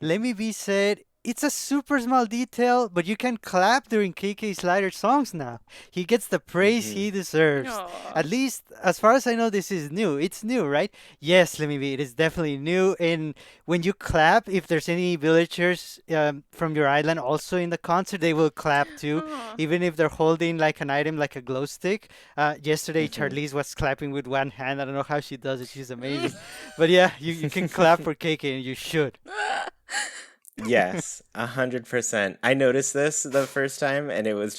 Let me be said, it's a super small detail, but you can clap during KK Slider songs now. He gets the praise he deserves. Aw. At least, as far as I know, this is new. It's new, right? Yes, let me be. It is definitely new. And when you clap, if there's any villagers from your island also in the concert, they will clap too, Aw. even if they're holding like an item like a glow stick. Yesterday, Mhm. Charlize was clapping with one hand. I don't know how she does it. She's amazing. But yeah, you can clap for KK, and you should. Yes, 100%. I noticed this the first time and it was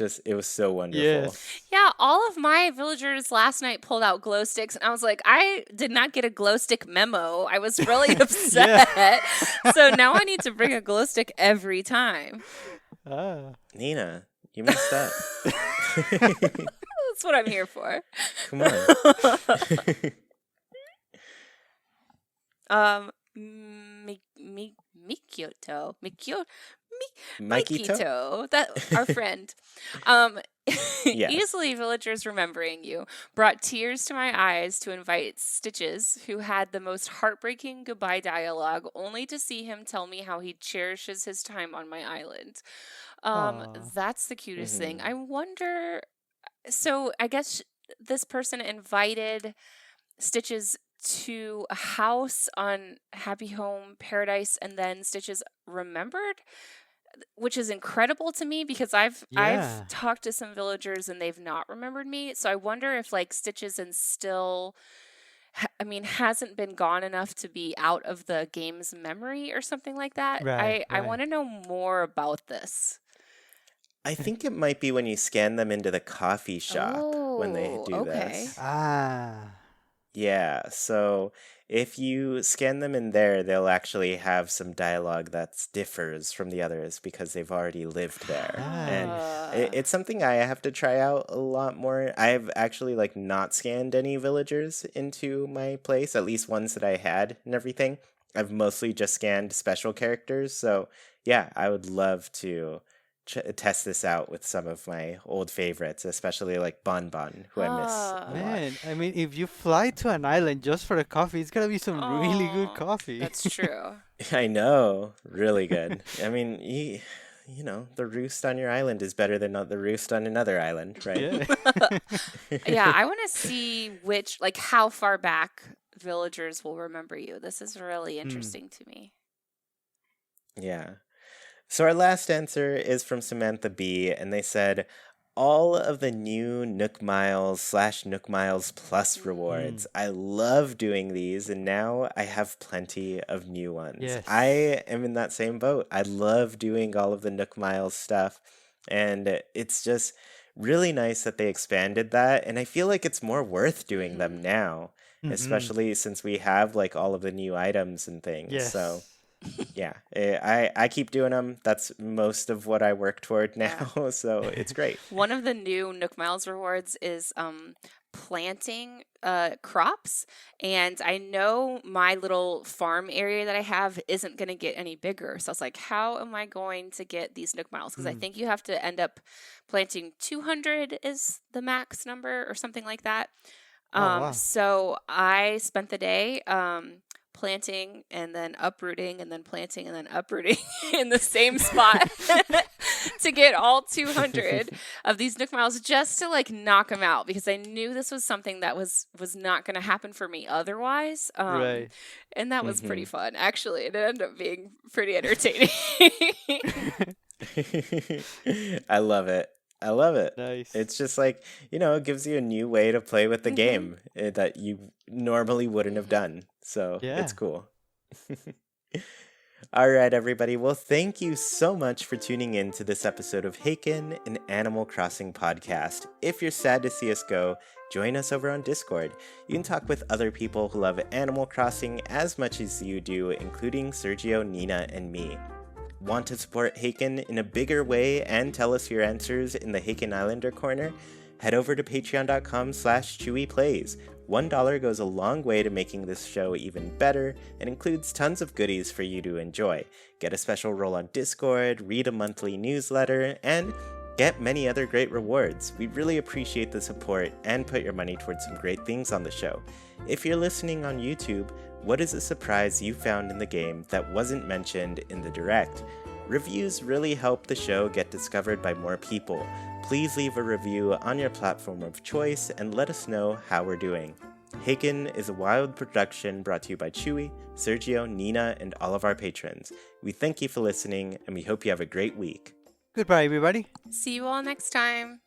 so wonderful. Yes. Yeah, all of my villagers last night pulled out glow sticks, and I was like, I did not get a glow stick memo. I was really upset. So now I need to bring a glow stick every time. Ah. Nina, you messed up. That's what I'm here for. Come on. Mikito, Mikito? Mikito, that our friend. Yes. Easily villagers remembering you brought tears to my eyes to invite Stitches, who had the most heartbreaking goodbye dialogue, only to see him tell me how he cherishes his time on my island. Aw. That's the cutest thing. Mhm. I wonder. So I guess this person invited Stitches to a house on Happy Home Paradise, and then Stitches remembered, which is incredible to me because I've Yeah. talked to some villagers and they've not remembered me. So I wonder if like Stitches and still hasn't been gone enough to be out of the game's memory or something like that. Right, I right. want to know more about this. I think it might be when you scan them into the coffee shop when they Oh, do okay. this. Ah. Yeah, so if you scan them in there, they'll actually have some dialogue that differs from the others because they've already lived there. And Nice. it's something I have to try out a lot more. I've actually like not scanned any villagers into my place, at least ones that I had and everything. I've mostly just scanned special characters. So yeah, I would love to test this out with some of my old favorites, especially like Bon Bon, who I miss a lot. Man, I mean, if you fly to an island just for the coffee, it's gonna be some really good Aw, coffee. that's true. I know, really good. I mean, you know, the roost on your island is better than the roost on another island, right? Yeah. Yeah, I want to see like how far back villagers will remember you. This is really interesting to me. Yeah. So our last answer is from Samantha B, and they said all of the new Nook Miles / Nook Miles Plus rewards. I love doing these, and now I have plenty of new ones. Yes. I am in that same boat. I love doing all of the Nook Miles stuff, and it's just really nice that they expanded that, and I feel like it's more worth doing them now, Mhm. especially since we have like all of the new items and things. Yes. So yeah, I keep doing them. That's most of what I work toward now, so it's great. One of the new Nook Miles rewards is planting crops, and I know my little farm area that I have isn't going to get any bigger. So I was like, how am I going to get these Nook Miles? Because I think you have to end up planting 200 is the max number or something like that. Oh, wow. So I spent the day planting and then uprooting and then planting and then uprooting in the same spot to get all 200 of these Nook Miles just to like knock them out because I knew this was something that was not going to happen for me otherwise. Right. And that was pretty fun. Actually, it ended up being pretty entertaining. I love it. I love it. Nice. It's just like, you know, it gives you a new way to play with the game that you normally wouldn't have done. So Yeah. it's cool. All right, everybody. Well, thank you so much for tuning in to this episode of Haken, an Animal Crossing podcast. If you're sad to see us go, join us over on Discord. You can talk with other people who love Animal Crossing as much as you do, including Sergio, Nina, and me. Want to support Haken in a bigger way and tell us your answers in the Haken Islander Corner? Head over to patreon.com/chewyplays. $1 goes a long way to making this show even better and includes tons of goodies for you to enjoy. Get a special role on Discord, read a monthly newsletter, and get many other great rewards. We really appreciate the support and put your money towards some great things on the show. If you're listening on YouTube, what is a surprise you found in the game that wasn't mentioned in the direct? Reviews really help the show get discovered by more people. Please leave a review on your platform of choice and let us know how we're doing. Haken is a wild production brought to you by Chewy, Sergio, Nina, and all of our patrons. We thank you for listening, and we hope you have a great week. Goodbye, everybody. See you all next time.